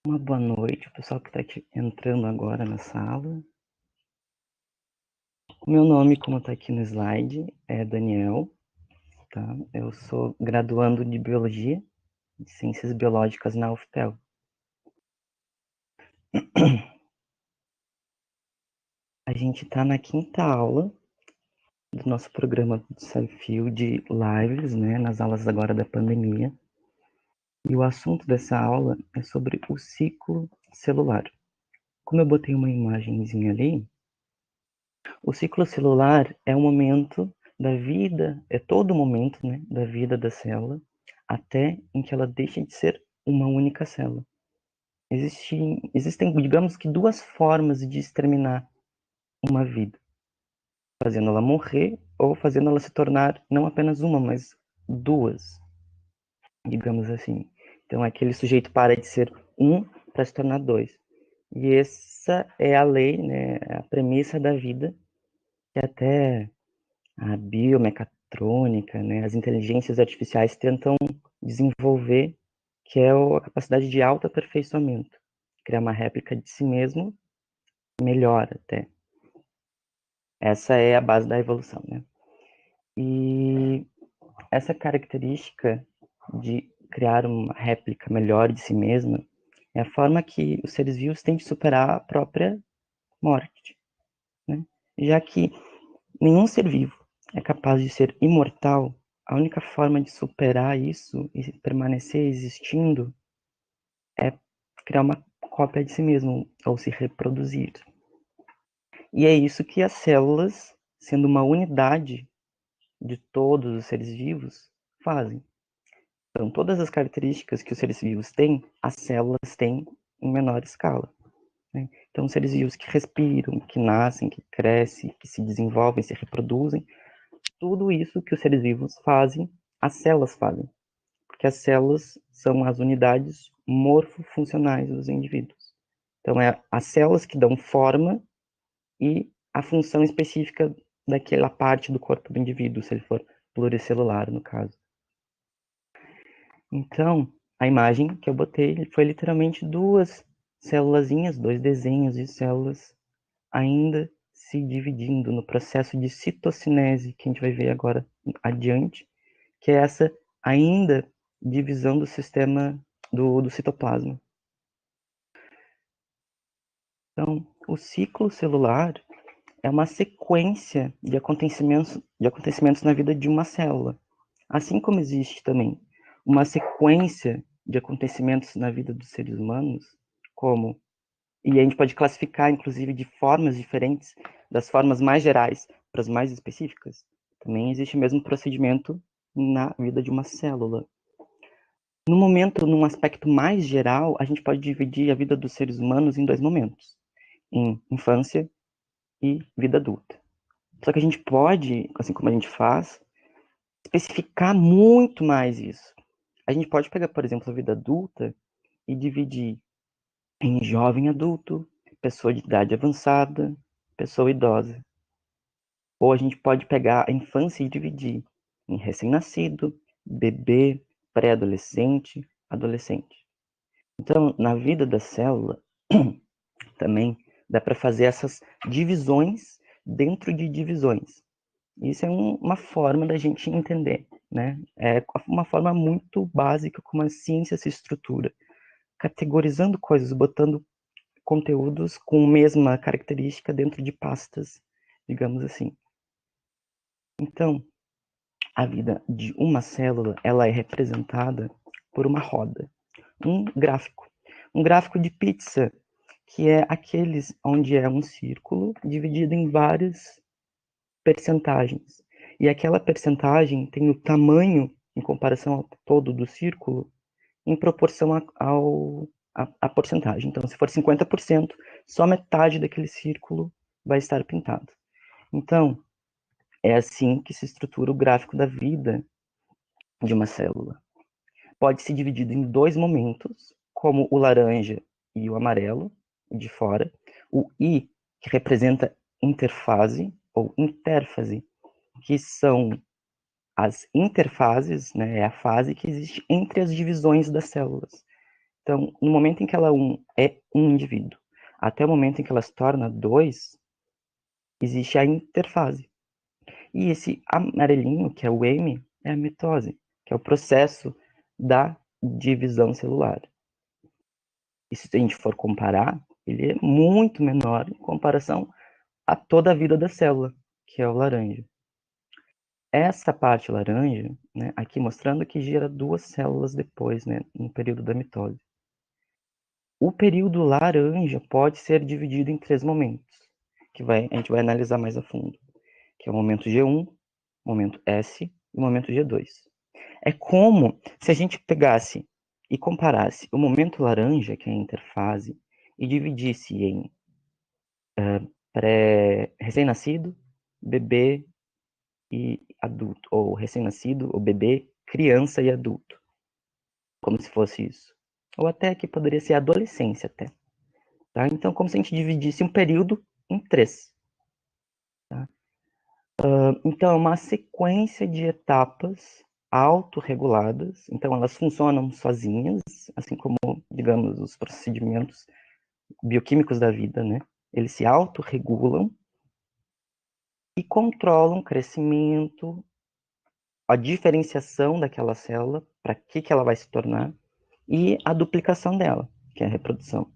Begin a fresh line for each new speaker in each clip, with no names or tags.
Uma boa noite, o pessoal que está aqui entrando agora na sala. O meu nome, como está aqui no slide, é Daniel, tá? Eu sou graduando de Biologia, de Ciências Biológicas na UFPEL. A gente está na 5ª aula do nosso programa de desafio de lives, né, nas aulas agora da pandemia. E o assunto dessa aula é sobre o ciclo celular. Como eu botei uma imagenzinha ali, o ciclo celular é um momento da vida, é todo momento, né, da vida da célula, até em que ela deixa de ser uma única célula. Existem, digamos que, duas formas de exterminar uma vida. Fazendo ela morrer ou fazendo ela se tornar não apenas uma, mas duas, digamos assim. Então, aquele sujeito para de ser um para se tornar dois. E essa é a lei, né, a premissa da vida, que até a biomecatrônica, né, as inteligências artificiais tentam desenvolver, que é a capacidade de autoaperfeiçoamento, criar uma réplica de si mesmo melhor até. Essa é a base da evolução, né? E essa característica de criar uma réplica melhor de si mesma é a forma que os seres vivos têm de superar a própria morte, né? Já que nenhum ser vivo é capaz de ser imortal, a única forma de superar isso e permanecer existindo é criar uma cópia de si mesmo, ou se reproduzir. E é isso que as células, sendo uma unidade de todos os seres vivos, fazem. Então, todas as características que os seres vivos têm, as células têm em menor escala, né? Então, seres vivos que respiram, que nascem, que crescem, que se desenvolvem, se reproduzem, tudo isso que os seres vivos fazem, as células fazem, porque as células são as unidades morfofuncionais dos indivíduos. Então, é as células que dão forma e a função específica daquela parte do corpo do indivíduo, se ele for pluricelular, no caso. Então, a imagem que eu botei foi literalmente duas célulazinhas, dois desenhos de células ainda se dividindo no processo de citocinese, que a gente vai ver agora adiante, que é essa ainda divisão do sistema do citoplasma. Então, o ciclo celular é uma sequência de acontecimentos na vida de uma célula. Assim como existe também uma sequência de acontecimentos na vida dos seres humanos, como, e a gente pode classificar, inclusive, de formas diferentes, das formas mais gerais para as mais específicas, também existe o mesmo procedimento na vida de uma célula. No momento, num aspecto mais geral, a gente pode dividir a vida dos seres humanos em dois momentos, em infância e vida adulta. Só que a gente pode, assim como a gente faz, especificar muito mais isso. A gente pode pegar, por exemplo, a vida adulta e dividir em jovem adulto, pessoa de idade avançada, pessoa idosa. Ou a gente pode pegar a infância e dividir em recém-nascido, bebê, pré-adolescente, adolescente. Então, na vida da célula, também dá para fazer essas divisões dentro de divisões. Isso é uma forma da gente entender, né? É uma forma muito básica como a ciência se estrutura, categorizando coisas, botando conteúdos com a mesma característica dentro de pastas, digamos assim. Então, a vida de uma célula, ela é representada por uma roda, um gráfico de pizza, que é aqueles onde é um círculo dividido em várias percentagens. E aquela percentagem tem o tamanho, em comparação ao todo do círculo, em proporção à porcentagem. Então, se for 50%, só metade daquele círculo vai estar pintado. Então, é assim que se estrutura o gráfico da vida de uma célula. Pode ser dividido em dois momentos, como o laranja e o amarelo, de fora. O I, que representa interfase ou interfase, que são as interfases, né, é a fase que existe entre as divisões das células. Então, no momento em que ela é um indivíduo, até o momento em que ela se torna dois, existe a interfase. E esse amarelinho, que é o M, é a mitose, que é o processo da divisão celular. E se a gente for comparar, ele é muito menor em comparação a toda a vida da célula, que é o laranja. Essa parte laranja, né, aqui mostrando que gera duas células depois, né, no período da mitose. O período laranja pode ser dividido em 3 momentos, que a gente vai analisar mais a fundo, que é o momento G1, momento S e o momento G2. É como se a gente pegasse e comparasse o momento laranja, que é a interfase, e dividisse em recém-nascido, bebê e adulto, ou recém-nascido, ou bebê, criança e adulto, como se fosse isso. Ou até que poderia ser adolescência até. Tá? Então, como se a gente dividisse um período em 3. Tá? Então, é uma sequência de etapas autorreguladas, então elas funcionam sozinhas, assim como, digamos, os procedimentos bioquímicos da vida, né? Eles se autorregulam e controlam o crescimento, a diferenciação daquela célula, para que ela vai se tornar, e a duplicação dela, que é a reprodução.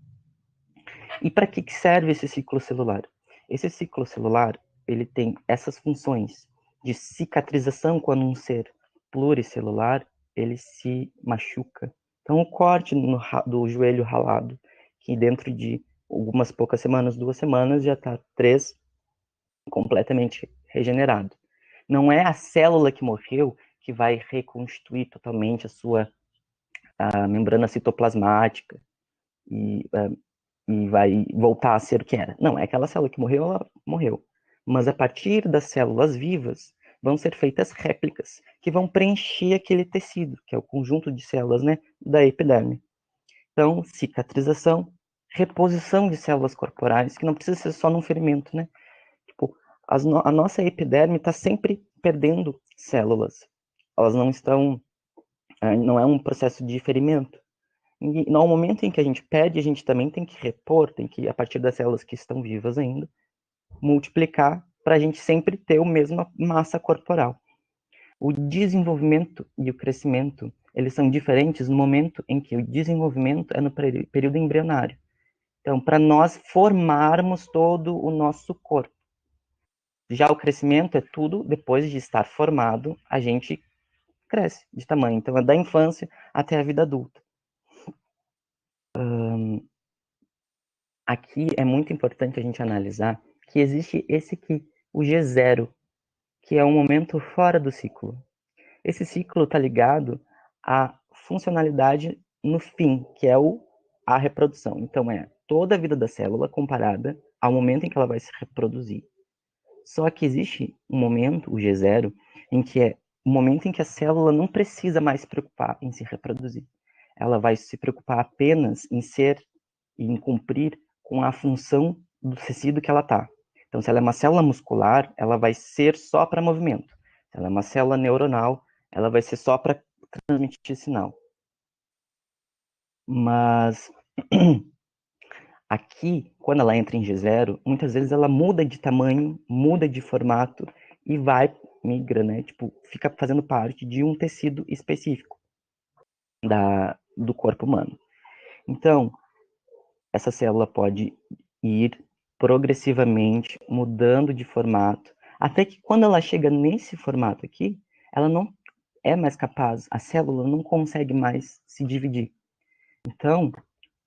E para que serve esse ciclo celular? Esse ciclo celular, ele tem essas funções de cicatrização quando um ser pluricelular, ele se machuca. Então, o corte do joelho ralado, que dentro de algumas poucas semanas, 2 semanas, já está 3 completamente regenerado. Não é a célula que morreu que vai reconstituir totalmente a membrana citoplasmática e vai voltar a ser o que era. Não, é aquela célula que morreu, ela morreu. Mas a partir das células vivas, vão ser feitas réplicas, que vão preencher aquele tecido, que é o conjunto de células, né, da epiderme. Então, cicatrização, reposição de células corporais, que não precisa ser só num ferimento, né? Tipo, a nossa epiderme está sempre perdendo células. Elas não estão, não é um processo de ferimento. E no momento em que a gente perde, a gente também tem que repor, tem que, a partir das células que estão vivas ainda, multiplicar para a gente sempre ter a mesma massa corporal. O desenvolvimento e o crescimento, eles são diferentes no momento em que o desenvolvimento é no período embrionário. Então, para nós formarmos todo o nosso corpo. Já o crescimento é tudo depois de estar formado, a gente cresce de tamanho. Então, é da infância até a vida adulta. Aqui é muito importante a gente analisar que existe esse aqui, o G0, que é um momento fora do ciclo. Esse ciclo está ligado à funcionalidade no fim, que é a reprodução. Então, é toda a vida da célula comparada ao momento em que ela vai se reproduzir. Só que existe um momento, o G0, em que é o momento em que a célula não precisa mais se preocupar em se reproduzir. Ela vai se preocupar apenas em em cumprir com a função do tecido que ela está. Então, se ela é uma célula muscular, ela vai ser só para movimento. Se ela é uma célula neuronal, ela vai ser só para transmitir sinal. Mas aqui, quando ela entra em G0, muitas vezes ela muda de tamanho, muda de formato e migra, né? Tipo, fica fazendo parte de um tecido específico do corpo humano. Então, essa célula pode ir progressivamente mudando de formato, até que quando ela chega nesse formato aqui, ela não é mais capaz, a célula não consegue mais se dividir. Então,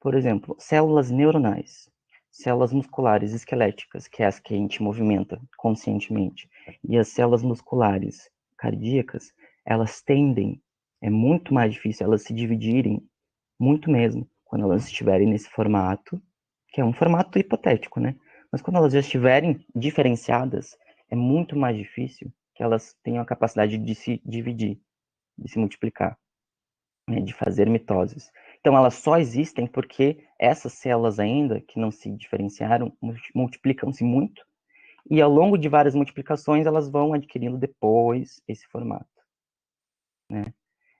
por exemplo, células neuronais, células musculares esqueléticas, que é as que a gente movimenta conscientemente, e as células musculares cardíacas, elas tendem, é muito mais difícil elas se dividirem, muito mesmo, quando elas estiverem nesse formato, que é um formato hipotético, né? Mas quando elas já estiverem diferenciadas, é muito mais difícil que elas tenham a capacidade de se dividir, de se multiplicar, né, de fazer mitoses. Então, elas só existem porque essas células ainda, que não se diferenciaram, multiplicam-se muito, e ao longo de várias multiplicações, elas vão adquirindo depois esse formato, né?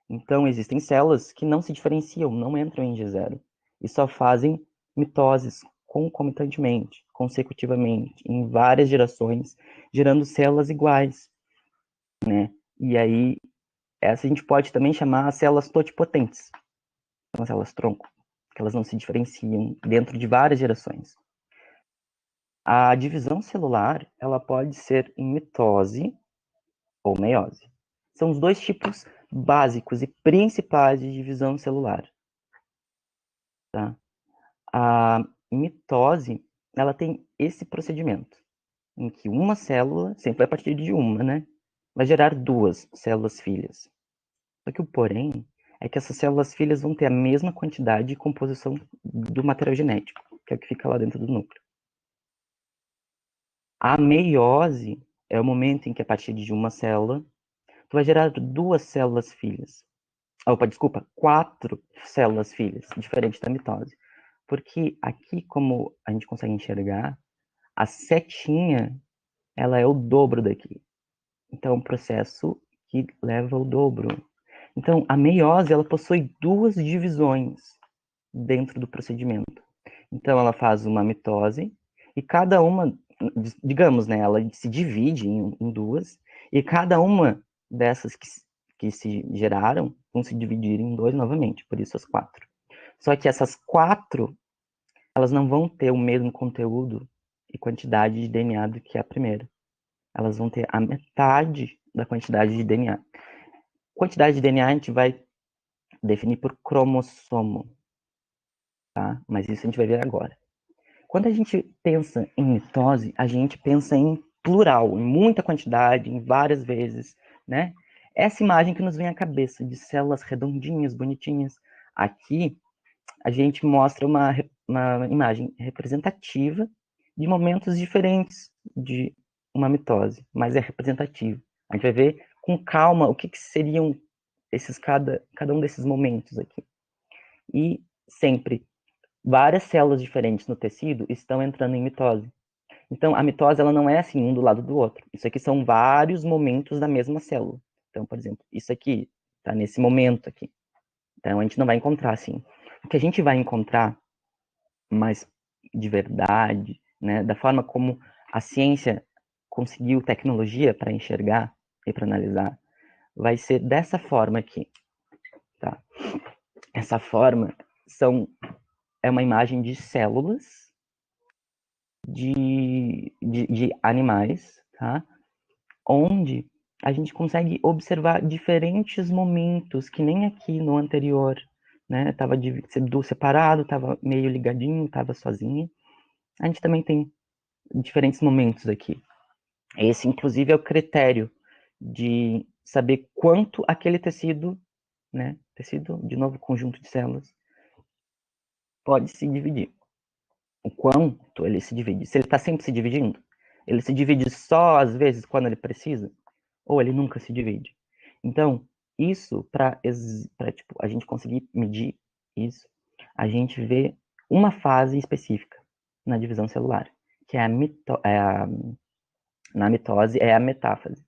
Então, existem células que não se diferenciam, não entram em G0, e só fazem mitoses concomitantemente, consecutivamente, em várias gerações, gerando células iguais, né? E aí, essa a gente pode também chamar as células totipotentes, são as células tronco, que elas não se diferenciam dentro de várias gerações. A divisão celular, ela pode ser em mitose ou meiose. São os dois tipos básicos e principais de divisão celular. Tá? A mitose, ela tem esse procedimento, em que uma célula, sempre a partir de uma, né, vai gerar duas células filhas. Só que o porém é que essas células filhas vão ter a mesma quantidade de composição do material genético, que é o que fica lá dentro do núcleo. A meiose é o momento em que, a partir de uma célula, tu vai gerar duas células filhas. Opa, desculpa, quatro células filhas, diferente da mitose. Porque aqui, como a gente consegue enxergar, a setinha, ela é o dobro daqui. Então, é um processo que leva ao dobro. Então, a meiose, ela possui duas divisões dentro do procedimento. Então, ela faz uma mitose, e cada uma, digamos, né, ela se divide em duas, e cada uma dessas que se geraram vão se dividir em dois novamente, por isso as quatro. Só que essas quatro, elas não vão ter o mesmo conteúdo e quantidade de DNA do que a primeira. Elas vão ter a metade da quantidade de DNA. Quantidade de DNA a gente vai definir por cromossomo, tá? Mas isso a gente vai ver agora. Quando a gente pensa em mitose, a gente pensa em plural, em muita quantidade, em várias vezes, né? Essa imagem que nos vem à cabeça, de células redondinhas, bonitinhas. Aqui, a gente mostra uma imagem representativa de momentos diferentes de uma mitose, mas é representativo. A gente vai ver com calma o que seriam cada um desses momentos aqui. E sempre várias células diferentes no tecido estão entrando em mitose. Então, a mitose ela não é assim, um do lado do outro. Isso aqui são vários momentos da mesma célula. Então, por exemplo, isso aqui está nesse momento aqui. Então, a gente não vai encontrar assim. O que a gente vai encontrar mais de verdade, né, da forma como a ciência conseguiu tecnologia para enxergar e para analisar, vai ser dessa forma aqui, tá? Essa forma é uma imagem de células de animais, tá? Onde a gente consegue observar diferentes momentos, que nem aqui no anterior, né? Tava separado, tava meio ligadinho, tava sozinho. A gente também tem diferentes momentos aqui. Esse, inclusive, é o critério de saber quanto aquele tecido, né? Tecido, de novo, conjunto de células, pode se dividir. O quanto ele se divide. Se ele está sempre se dividindo, ele se divide só às vezes quando ele precisa, ou ele nunca se divide. Então, isso, para tipo, a gente conseguir medir isso, a gente vê uma fase específica na divisão celular, que é na mitose, é a metáfase,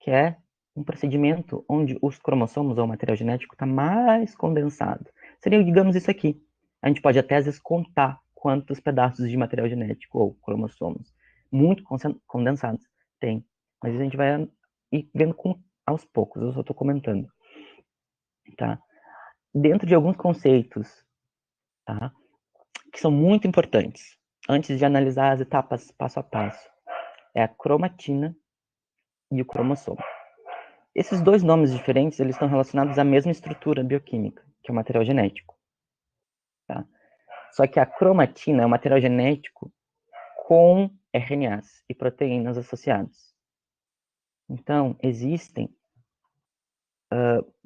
que é um procedimento onde os cromossomos ou o material genético está mais condensado. Seria, digamos, isso aqui. A gente pode até, às vezes, contar quantos pedaços de material genético ou cromossomos muito condensados tem. Mas a gente vai ir vendo aos poucos, eu só estou comentando. Tá? Dentro de alguns conceitos, tá? Que são muito importantes, antes de analisar as etapas passo a passo, é a cromatina e o cromossomo. Esses dois nomes diferentes, eles estão relacionados à mesma estrutura bioquímica, que é o material genético. Tá? Só que a cromatina é o material genético com RNAs e proteínas associados. Então, existem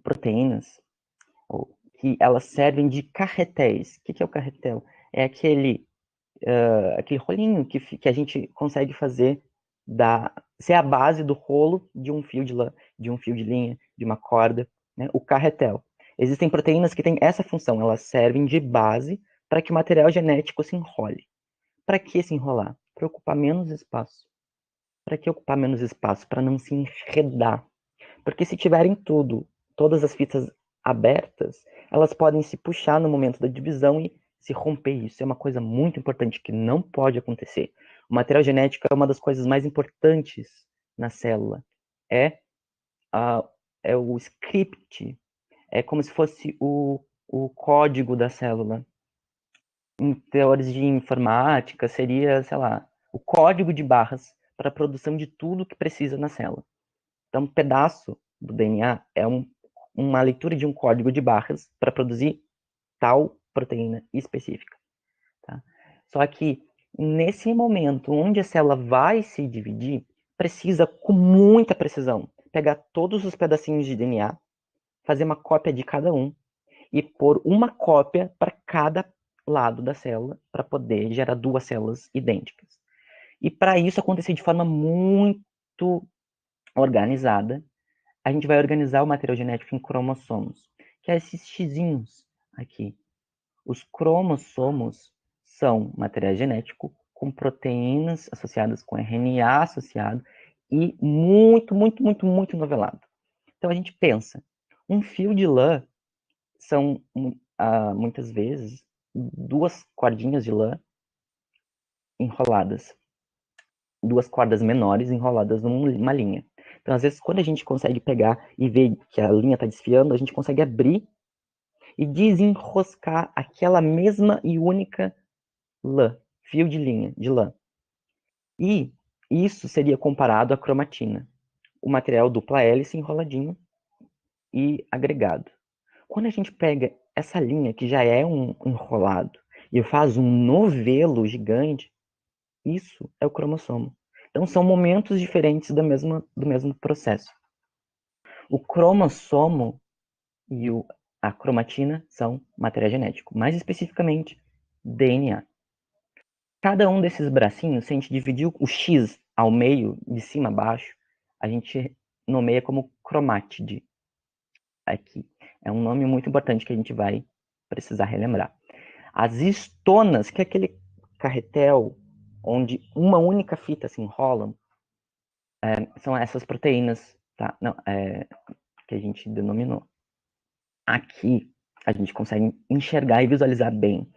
proteínas que elas servem de carretéis. O que é o carretel? É aquele rolinho que a gente consegue fazer ser a base do rolo de um fio de lã, de um fio de linha, de uma corda, né? O carretel. Existem proteínas que têm essa função, elas servem de base para que o material genético se enrole. Para que se enrolar? Para ocupar menos espaço. Para que ocupar menos espaço? Para não se enredar. Porque se tiverem tudo todas as fitas abertas, elas podem se puxar no momento da divisão e se romper. Isso é uma coisa muito importante que não pode acontecer. O material genético é uma das coisas mais importantes na célula. É, é o script, é como se fosse o código da célula. Em teorias de informática, seria, sei lá, o código de barras para a produção de tudo que precisa na célula. Então, um pedaço do DNA é uma leitura de um código de barras para produzir tal proteína específica. Tá? Só que nesse momento onde a célula vai se dividir, precisa, com muita precisão, pegar todos os pedacinhos de DNA, fazer uma cópia de cada um e pôr uma cópia para cada lado da célula para poder gerar duas células idênticas. E para isso acontecer de forma muito organizada, a gente vai organizar o material genético em cromossomos, que é esses xizinhos aqui. Os cromossomos são material genético com proteínas associadas com RNA associado e muito novelado. Então a gente pensa, um fio de lã são muitas vezes duas cordinhas de lã enroladas, duas cordas menores enroladas numa linha. Então, às vezes, quando a gente consegue pegar e ver que a linha está desfiando, a gente consegue abrir e desenroscar aquela mesma e única lã, fio de linha, de lã. E isso seria comparado à cromatina, o material dupla hélice enroladinho e agregado. Quando a gente pega essa linha, que já é um enrolado, e faz um novelo gigante, isso é o cromossomo. Então, são momentos diferentes do mesmo processo. O cromossomo e a cromatina são material genético, mais especificamente DNA. Cada um desses bracinhos, se a gente dividir o X ao meio, de cima a baixo, a gente nomeia como cromátide. Aqui é um nome muito importante que a gente vai precisar relembrar. As histonas, que é aquele carretel onde uma única fita se enrola, são essas proteínas, tá? Não, que a gente denominou. Aqui a gente consegue enxergar e visualizar bem,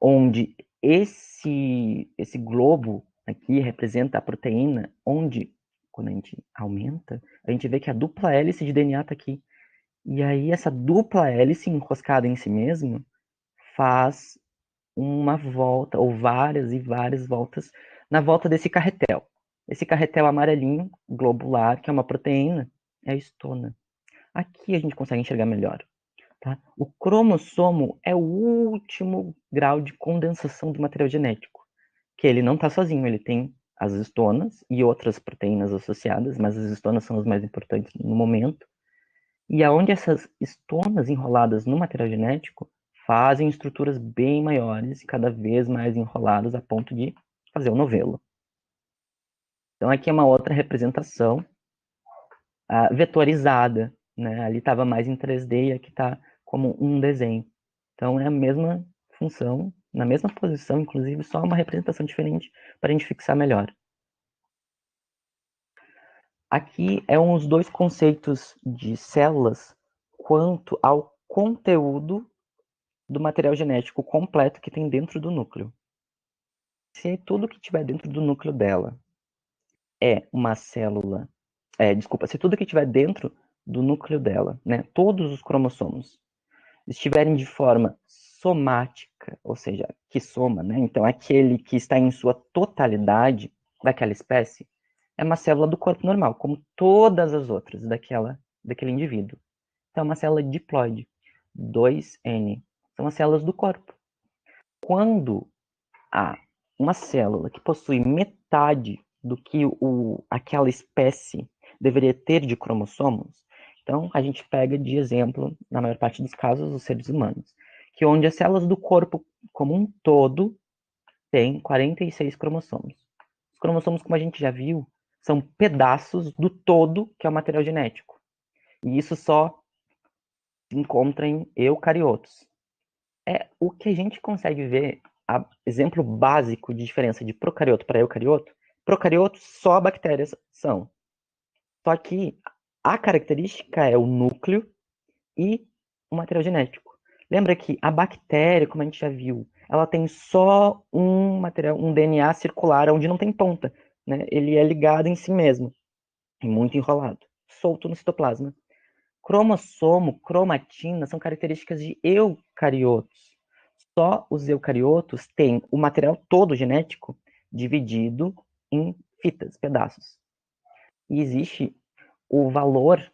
onde esse globo aqui representa a proteína, onde, quando a gente aumenta, a gente vê que a dupla hélice de DNA está aqui. E aí essa dupla hélice enroscada em si mesma faz uma volta, ou várias e várias voltas, na volta desse carretel. Esse carretel amarelinho, globular, que é uma proteína, é a histona. Aqui a gente consegue enxergar melhor. Tá? O cromossomo é o último grau de condensação do material genético, que ele não está sozinho, ele tem as histonas e outras proteínas associadas, mas as histonas são as mais importantes no momento. E aonde essas histonas enroladas no material genético fazem estruturas bem maiores e cada vez mais enroladas a ponto de fazer o novelo. Então aqui é uma outra representação vetorizada, né? Ali estava mais em 3D e aqui está como um desenho. Então é a mesma função, na mesma posição, inclusive só uma representação diferente para a gente fixar melhor. Aqui é os dois conceitos de células quanto ao conteúdo do material genético completo que tem dentro do núcleo. Se tudo que tiver dentro do núcleo dela é uma célula, se tudo que tiver dentro do núcleo dela, né, todos os cromossomos, estiverem de forma somática, ou seja, que soma, né, então aquele que está em sua totalidade daquela espécie, é uma célula do corpo normal, como todas as outras daquele indivíduo. Então, é uma célula diploide, 2N, são as células do corpo. Quando há uma célula que possui metade do que aquela espécie deveria ter de cromossomos, então a gente pega de exemplo, na maior parte dos casos, os seres humanos, que onde as células do corpo como um todo têm 46 cromossomos. Os cromossomos, como a gente já viu, são pedaços do todo que é o material genético. E isso só se encontra em eucariotos. É o que a gente consegue ver, exemplo básico de diferença de procarioto para eucarioto. Procarioto, só bactérias são. Só que a característica é o núcleo e o material genético. Lembra que a bactéria, como a gente já viu, ela tem só um material, um DNA circular, onde não tem ponta, né? Ele é ligado em si mesmo, e muito enrolado, solto no citoplasma. Cromossomo, cromatina são características de eucariotos. Só os eucariotos têm o material todo genético dividido em fitas, pedaços. E existe o valor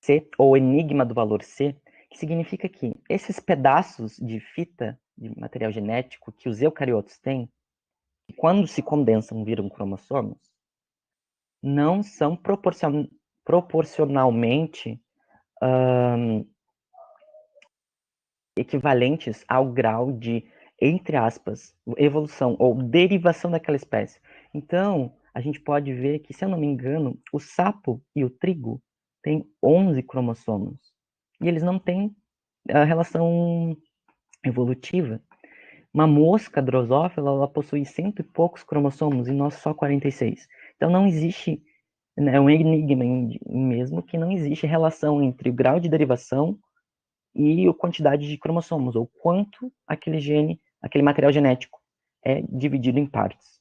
C, ou enigma do valor C, que significa que esses pedaços de fita, de material genético, que os eucariotos têm, quando se condensam viram cromossomos, não são proporcionalmente equivalentes ao grau de, entre aspas, evolução ou derivação daquela espécie. Então, a gente pode ver que, se eu não me engano, o sapo e o trigo têm 11 cromossomos. E eles não têm a relação evolutiva. Uma mosca drosófila, ela possui cento e poucos cromossomos e nós só 46. Então não existe, né, é um enigma mesmo que não existe relação entre o grau de derivação e a quantidade de cromossomos, ou quanto aquele gene, aquele material genético é dividido em partes.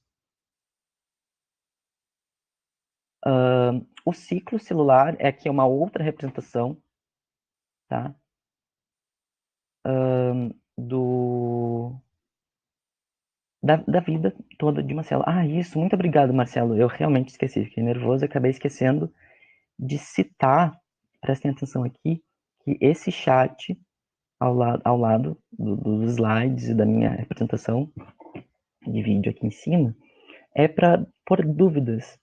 O ciclo celular é aqui uma outra representação, tá? Do da vida toda de uma célula. Ah, isso, muito obrigado, Marcelo. Eu realmente esqueci, fiquei nervoso, acabei esquecendo de citar, prestem atenção aqui, que esse chat ao lado dos slides e da minha representação de vídeo aqui em cima, é para pôr dúvidas.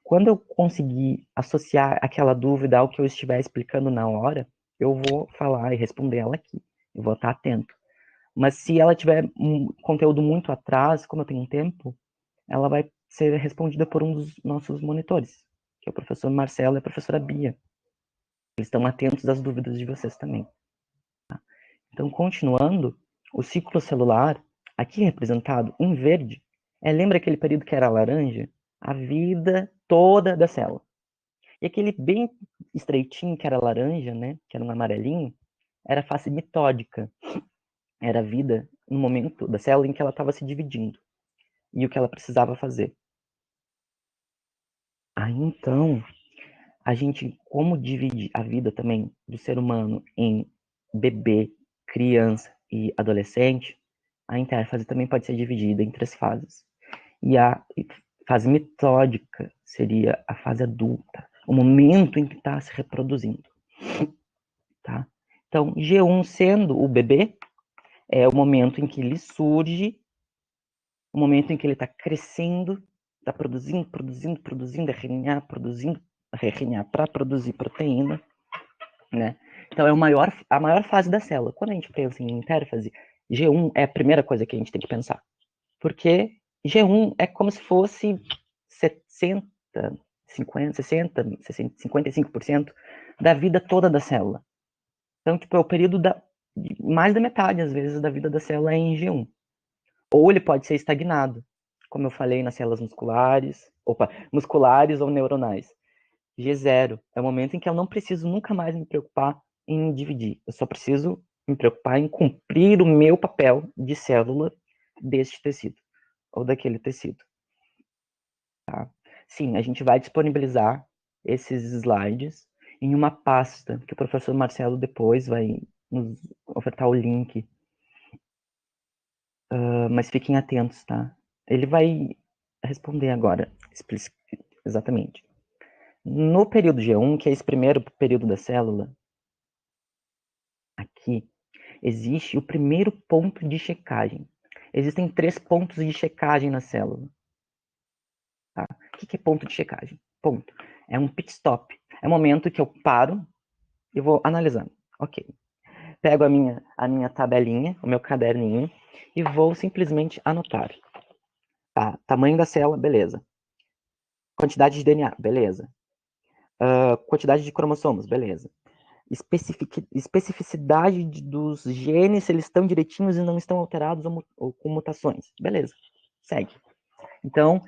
Quando eu conseguir associar aquela dúvida ao que eu estiver explicando na hora, eu vou falar e responder ela aqui. Eu vou estar atento. Mas se ela tiver um conteúdo muito atrás, como eu tenho tempo, ela vai ser respondida por um dos nossos monitores, que é o professor Marcelo e a professora Bia. Eles estão atentos às dúvidas de vocês também. Tá? Então, continuando, o ciclo celular, aqui representado em verde, lembra aquele período que era laranja? A vida toda da célula. E aquele bem estreitinho que era laranja, né, que era um amarelinho, era a fase mitódica. Era a vida no momento da célula em que ela estava se dividindo. E o que ela precisava fazer. Aí então, a gente, como divide a vida também do ser humano em bebê, criança e adolescente, a interfase também pode ser dividida em 3 fases. E a fase mitódica seria a fase adulta, o momento em que está se reproduzindo. Tá? Então, G1 sendo o bebê, é o momento em que ele surge, o momento em que ele está crescendo, está produzindo RNA, produzindo RNA para produzir proteína, né? Então, é a maior fase da célula. Quando a gente pensa em interfase, G1 é a primeira coisa que a gente tem que pensar. Porque G1 é como se fosse 60, 50, 60, 55% da vida toda da célula. Então, tipo, é o período mais da metade, às vezes, da vida da célula é em G1. Ou ele pode ser estagnado, como eu falei nas células musculares ou neuronais. G0 é o momento em que eu não preciso nunca mais me preocupar em dividir. Eu só preciso me preocupar em cumprir o meu papel de célula deste tecido, ou daquele tecido. Tá? Sim, a gente vai disponibilizar esses slides em uma pasta que o professor Marcelo depois vai nos ofertar o link. Mas fiquem atentos, tá? Ele vai responder agora, exatamente. No período G1, que é esse primeiro período da célula, aqui, existe o primeiro ponto de checagem. Existem 3 pontos de checagem na célula. Tá? O que é ponto de checagem? Ponto. É um pit stop. É o momento que eu paro e vou analisando. Ok. Pego a minha tabelinha, o meu caderninho, e vou simplesmente anotar. Tá, tamanho da célula, beleza. Quantidade de DNA, beleza. Quantidade de cromossomos, beleza. Especificidade dos genes, se eles estão direitinhos e não estão alterados ou com mutações. Beleza, segue. Então,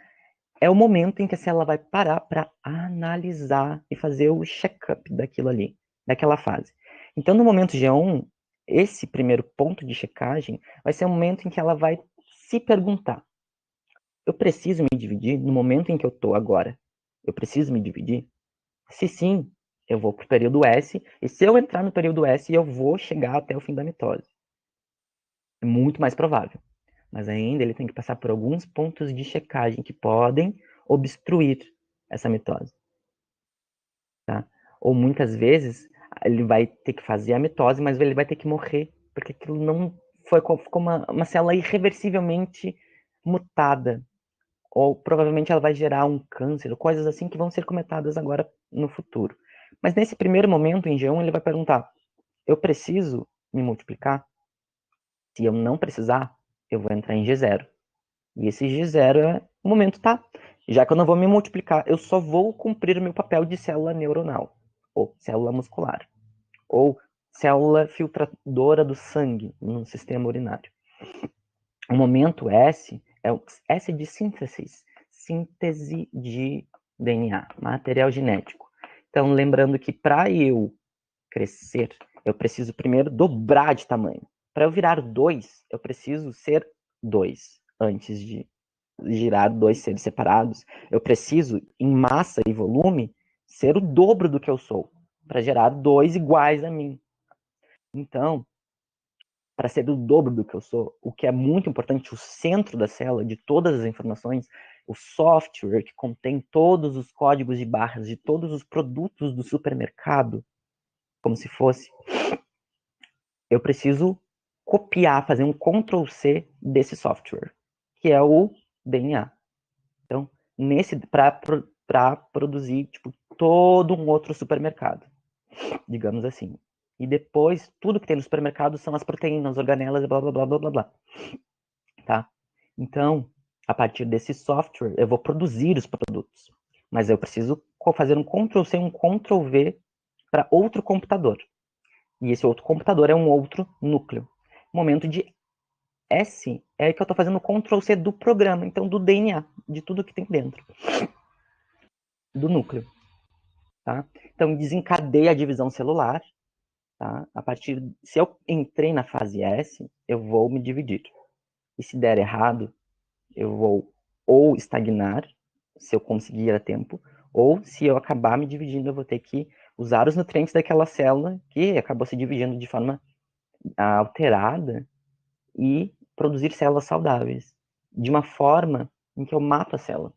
é o momento em que a célula vai parar para analisar e fazer o check-up daquilo ali, daquela fase. Então, no momento G1, esse primeiro ponto de checagem vai ser o momento em que ela vai se perguntar: eu preciso me dividir no momento em que eu estou agora? Eu preciso me dividir? Se sim, eu vou para o período S, e se eu entrar no período S, eu vou chegar até o fim da mitose. É muito mais provável. Mas ainda ele tem que passar por alguns pontos de checagem que podem obstruir essa mitose. Tá? Ou muitas vezes ele vai ter que fazer a mitose, mas ele vai ter que morrer, porque aquilo não ficou uma célula irreversivelmente mutada. Ou provavelmente ela vai gerar um câncer, ou coisas assim que vão ser cometadas agora no futuro. Mas nesse primeiro momento, em G1, ele vai perguntar: eu preciso me multiplicar? Se eu não precisar, eu vou entrar em G0. E esse G0 é o momento, tá? Já que eu não vou me multiplicar, eu só vou cumprir o meu papel de célula neuronal, ou célula muscular, ou célula filtradora do sangue no sistema urinário. O momento S é o S de síntese de DNA, material genético. Então, lembrando que para eu crescer, eu preciso primeiro dobrar de tamanho. Para eu virar 2, eu preciso ser 2 antes de girar 2 seres separados. Eu preciso, em massa e volume, ser o dobro do que eu sou, para gerar 2 iguais a mim. Então, para ser o dobro do que eu sou, o que é muito importante, o centro da célula, de todas as informações, o software que contém todos os códigos de barras de todos os produtos do supermercado, como se fosse, eu preciso copiar, fazer um Ctrl+C desse software, que é o DNA. Então, para produzir tipo, todo um outro supermercado, digamos assim. E depois, tudo que tem no supermercado são as proteínas, organelas, blá, blá, blá, blá, blá, blá. Tá? Então, a partir desse software, eu vou produzir os produtos. Mas eu preciso fazer um Ctrl+C, um Ctrl+V para outro computador. E esse outro computador é um outro núcleo. No momento de S, é que eu estou fazendo o Ctrl+C do programa, então do DNA, de tudo que tem dentro do núcleo. Tá? Então, desencadeia a divisão celular. Tá? A partir, se eu entrei na fase S, eu vou me dividir. E se der errado, eu vou ou estagnar, se eu conseguir a tempo, ou se eu acabar me dividindo, eu vou ter que usar os nutrientes daquela célula que acabou se dividindo de forma alterada e produzir células saudáveis, de uma forma em que eu mato a célula,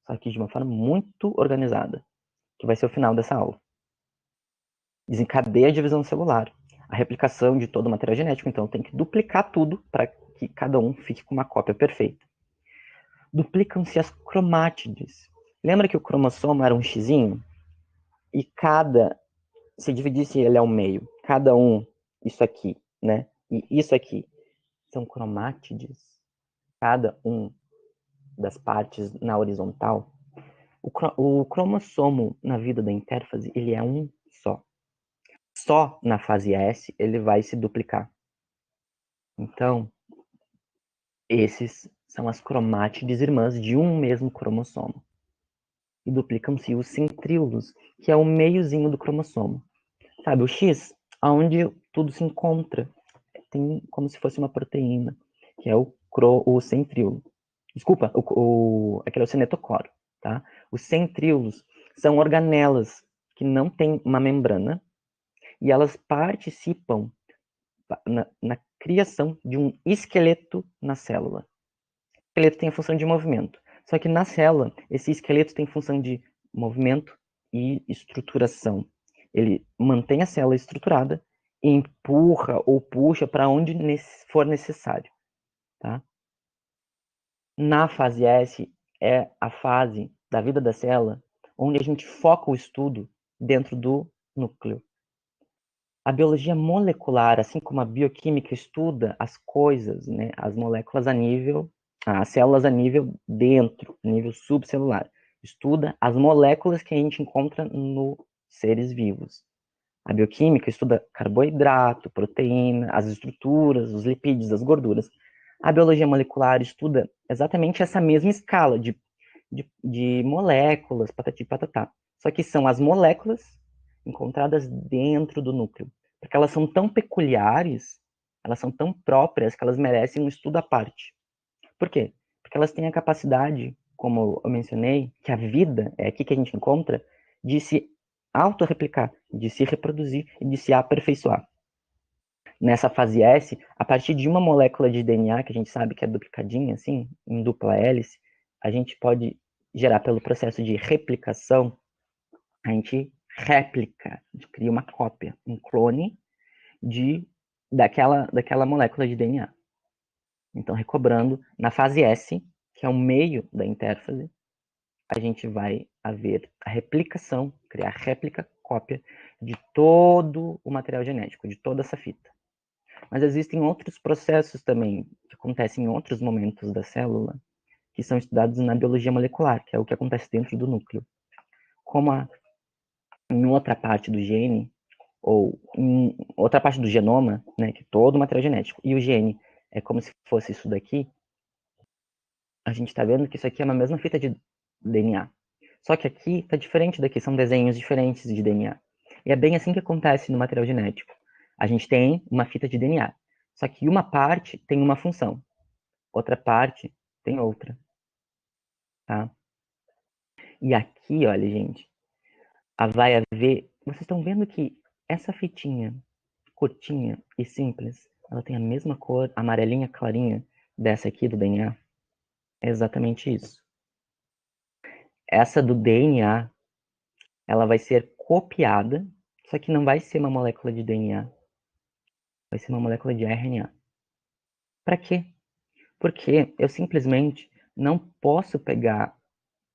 só que de uma forma muito organizada, que vai ser o final dessa aula. Desencadeia a divisão celular, a replicação de todo o material genético, então tem que duplicar tudo para que cada um fique com uma cópia perfeita. Duplicam-se as cromátides. Lembra que o cromossomo era um xizinho? E se dividisse ele ao meio, cada um, isso aqui, né? E isso aqui, são cromátides. Cada um das partes na horizontal. O cromossomo na vida da intérfase, ele é um só. Só na fase S ele vai se duplicar. Então, esses são as cromátides irmãs de um mesmo cromossomo. E duplicam-se os centríolos, que é o meiozinho do cromossomo. Sabe, o X, onde tudo se encontra, tem como se fosse uma proteína, que é o centríolo. Desculpa, aquele é o cinetocoro, tá? Os centríolos são organelas que não têm uma membrana e elas participam na criação de um esqueleto na célula. O esqueleto tem a função de movimento, só que na célula, esse esqueleto tem função de movimento e estruturação. Ele mantém a célula estruturada e empurra ou puxa para onde for necessário, tá? Na fase S é a fase da vida da célula onde a gente foca o estudo dentro do núcleo. A biologia molecular, assim como a bioquímica, estuda as coisas, né, as moléculas as células a nível dentro, a nível subcelular. Estuda as moléculas que a gente encontra nos seres vivos. A bioquímica estuda carboidrato, proteína, as estruturas, os lipídios, as gorduras. A biologia molecular estuda exatamente essa mesma escala de moléculas, patati patatá. Só que são as moléculas encontradas dentro do núcleo. porque elas são tão peculiares, elas são tão próprias, que elas merecem um estudo à parte. Por quê? Porque elas têm a capacidade, como eu mencionei, que a vida, é aqui que a gente encontra, de se autorreplicar, de se reproduzir e de se aperfeiçoar. Nessa fase S, a partir de uma molécula de DNA, que a gente sabe que é duplicadinha, assim, em dupla hélice, a gente pode gerar pelo processo de replicação, a gente réplica, a gente cria uma cópia, um clone daquela molécula de DNA. Então, recobrando, na fase S, que é o meio da intérfase, a gente vai haver a replicação, criar réplica, cópia de todo o material genético, de toda essa fita. Mas existem outros processos também, que acontecem em outros momentos da célula, que são estudados na biologia molecular, que é o que acontece dentro do núcleo. Como em outra parte do gene, ou em outra parte do genoma, né, que é todo o material genético, e o gene é como se fosse isso daqui, a gente está vendo que isso aqui é uma mesma fita de DNA. Só que aqui está diferente daqui, são desenhos diferentes de DNA. E é bem assim que acontece no material genético. A gente tem uma fita de DNA, só que uma parte tem uma função, outra parte tem outra, tá? E aqui, olha, gente, vai haver... Vocês estão vendo que essa fitinha curtinha e simples, ela tem a mesma cor, amarelinha clarinha, dessa aqui do DNA? É exatamente isso. Essa do DNA, ela vai ser copiada, só que não vai ser uma molécula de DNA, vai ser uma molécula de RNA. Para quê? Porque eu simplesmente não posso pegar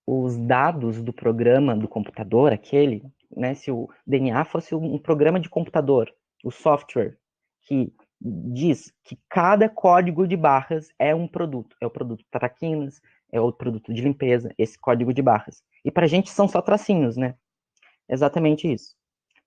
os dados do programa do computador, aquele, né? Se o DNA fosse um programa de computador, o software, que diz que cada código de barras é um produto. É o produto traquinas, é o produto de limpeza, esse código de barras. E para a gente são só tracinhos, né? Exatamente isso.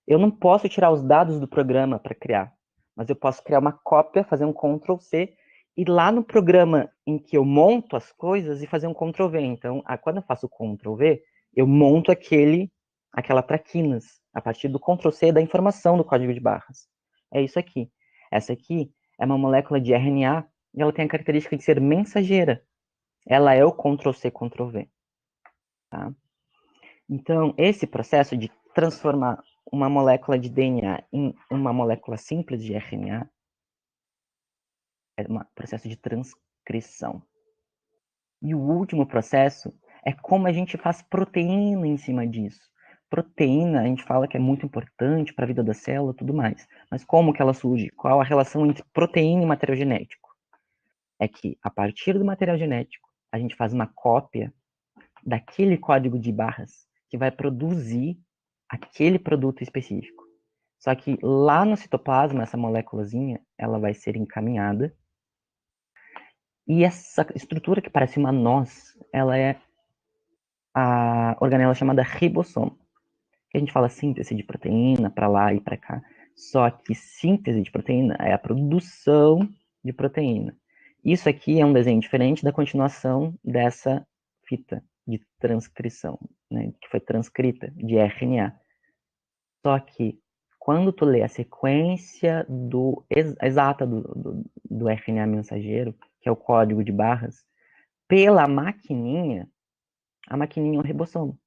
Eu não posso tirar os dados do programa para criar, mas eu posso criar uma cópia, fazer um Ctrl C, e lá no programa em que eu monto as coisas e fazer um Ctrl V. Então, quando eu faço o Ctrl V, eu monto aquela traquinas, a partir do Ctrl C da informação do código de barras. É isso aqui. Essa aqui é uma molécula de RNA e ela tem a característica de ser mensageira. Ela é o Ctrl C, Ctrl V. Tá? Então, esse processo de transformar uma molécula de DNA em uma molécula simples de RNA é um processo de transcrição. E o último processo é como a gente faz proteína em cima disso. Proteína, a gente fala que é muito importante para a vida da célula e tudo mais. Mas como que ela surge? Qual a relação entre proteína e material genético? É que, a partir do material genético, a gente faz uma cópia daquele código de barras que vai produzir aquele produto específico. Só que lá no citoplasma, essa moléculazinha, ela vai ser encaminhada. E essa estrutura que parece uma noz, ela é a organela chamada ribossomo. Que a gente fala síntese de proteína para lá e para cá. Só que síntese de proteína é a produção de proteína. Isso aqui é um desenho diferente da continuação dessa fita de transcrição, né, que foi transcrita de RNA. Só que quando tu lê a sequência exata do RNA mensageiro, que é o código de barras, pela maquininha, a maquininha é o ribossomo.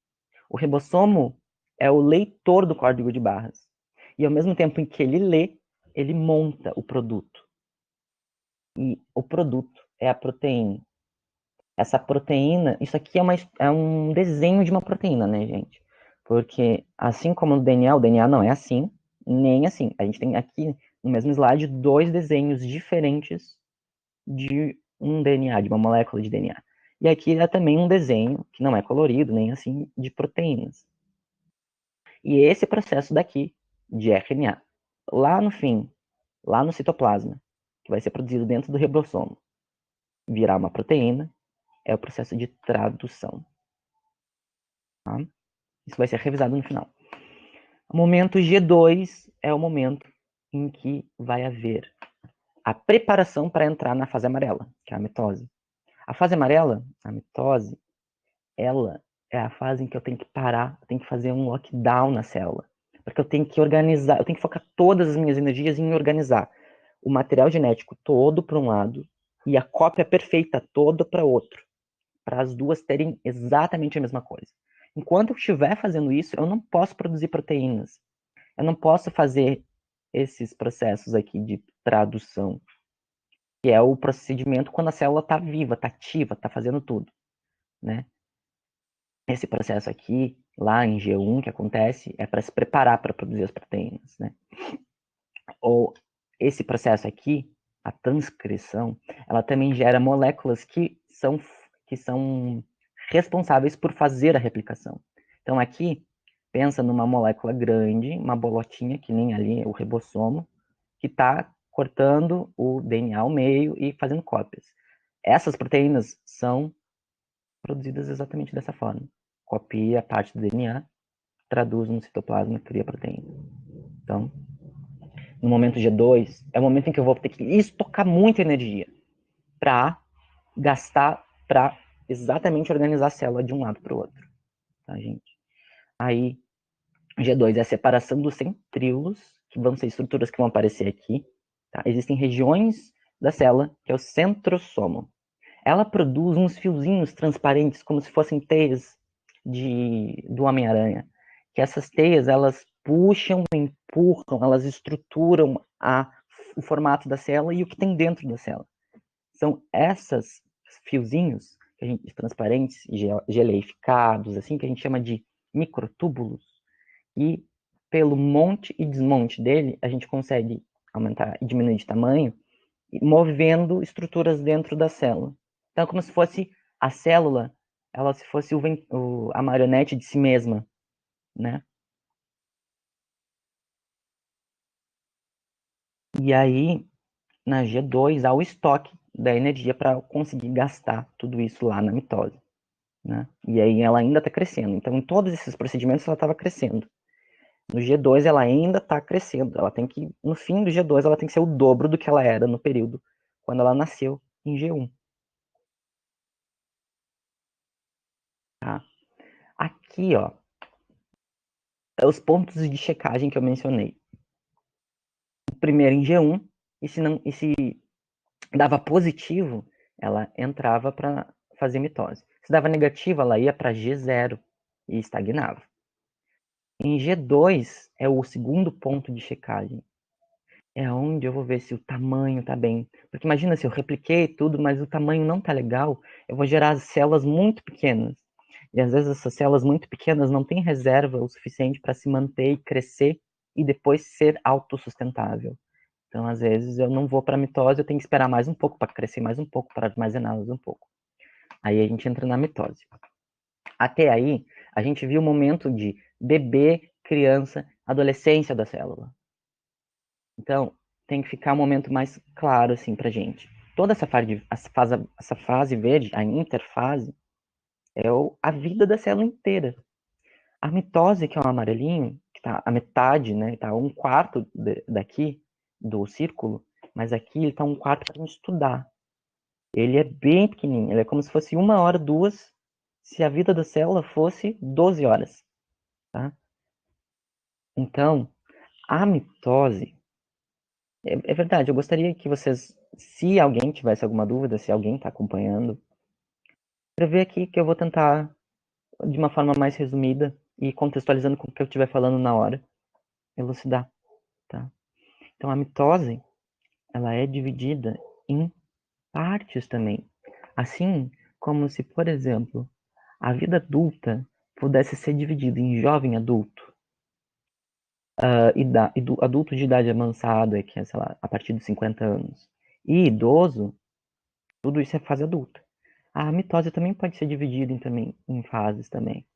O ribossomo é o leitor do código de barras. E ao mesmo tempo em que ele lê, ele monta o produto. E o produto é a proteína. Essa proteína, isso aqui é um desenho de uma proteína, né, gente? Porque assim como no DNA, o DNA não é assim, nem assim. A gente tem aqui no mesmo slide dois desenhos diferentes de um DNA, de uma molécula de DNA. E aqui é também um desenho, que não é colorido, nem assim, de proteínas. E esse processo daqui, de RNA, lá no fim, lá no citoplasma, que vai ser produzido dentro do ribossomo, virar uma proteína, é o processo de tradução. Tá? Isso vai ser revisado no final. O momento G2 é o momento em que vai haver a preparação para entrar na fase amarela, que é a mitose. A fase amarela, a mitose, ela é a fase em que eu tenho que parar, eu tenho que fazer um lockdown na célula. porque eu tenho que organizar, eu tenho que focar todas as minhas energias em organizar o material genético todo para um lado e a cópia perfeita toda para outro, para as duas terem exatamente a mesma coisa. Enquanto eu estiver fazendo isso, eu não posso produzir proteínas. Eu não posso fazer esses processos aqui de tradução, que é o procedimento quando a célula está viva, está ativa, está fazendo tudo, né? Esse processo aqui, lá em G1, que acontece, é para se preparar para produzir as proteínas, né? Ou esse processo aqui, a transcrição, ela também gera moléculas que são responsáveis por fazer a replicação. Então aqui, pensa numa molécula grande, uma bolotinha, que nem ali o ribossomo, que está cortando o DNA ao meio e fazendo cópias. Essas proteínas são produzidas exatamente dessa forma. Copia a parte do DNA, traduz no citoplasma e cria a proteína. Então, no momento G2, é o momento em que eu vou ter que estocar muita energia para gastar, para exatamente organizar a célula de um lado para o outro. Tá, gente? Aí, G2 é a separação dos centríolos, que vão ser estruturas que vão aparecer aqui. Tá? Existem regiões da célula, que é o centrosomo. Ela produz uns fiozinhos transparentes, como se fossem teias do Homem-Aranha. Que essas teias, elas puxam, empurram, elas estruturam o formato da célula e o que tem dentro da célula. São esses fiozinhos, que a gente, transparentes, geleificados, assim, que a gente chama de microtúbulos. E pelo monte e desmonte dele, a gente consegue aumentar e diminuir de tamanho, movendo estruturas dentro da célula. Então, é como se fosse a célula, ela se fosse a marionete de si mesma, né? E aí, na G2, há o estoque da energia para conseguir gastar tudo isso lá na mitose, né? E aí ela ainda está crescendo. Então, em todos esses procedimentos, ela estava crescendo. No G2, ela ainda está crescendo. Ela tem que, no fim do G2, ela tem que ser o dobro do que ela era no período quando ela nasceu em G1. Tá? Aqui, ó, é os pontos de checagem que eu mencionei. O primeiro em G1, e se dava positivo, ela entrava para fazer mitose. Se dava negativo, ela ia para G0 e estagnava. Em G2 é o segundo ponto de checagem. É onde eu vou ver se o tamanho tá bem. Porque imagina se eu repliquei tudo, mas o tamanho não tá legal, eu vou gerar células muito pequenas. E às vezes essas células muito pequenas não têm reserva o suficiente para se manter e crescer e depois ser autossustentável. Então, às vezes, eu não vou para mitose, eu tenho que esperar mais um pouco para crescer mais um pouco, para armazená-las um pouco. Aí a gente entra na mitose. Até aí, a gente viu o momento de bebê, criança, adolescência da célula. Então, tem que ficar um momento mais claro, assim, pra gente. Toda essa fase verde, a interfase, é a vida da célula inteira. A mitose, que é o amarelinho, que tá a metade, né, tá um quarto daqui do círculo, mas aqui ele tá um quarto para estudar. Ele é bem pequenininho, ele é como se fosse 1 hora, 2, se a vida da célula fosse 12 horas, tá? Então, a mitose, é verdade, eu gostaria que vocês, se alguém tivesse alguma dúvida, se alguém está acompanhando, escrever aqui que eu vou tentar, de uma forma mais resumida e contextualizando com o que eu estiver falando na hora, elucidar, tá? Então, a mitose, ela é dividida em partes também. Assim como se, por exemplo, a vida adulta pudesse ser dividida em jovem adulto, adulto de idade avançada, que é, sei lá, a partir dos 50 anos, e idoso, tudo isso é fase adulta. A mitose também pode ser dividida em fases também,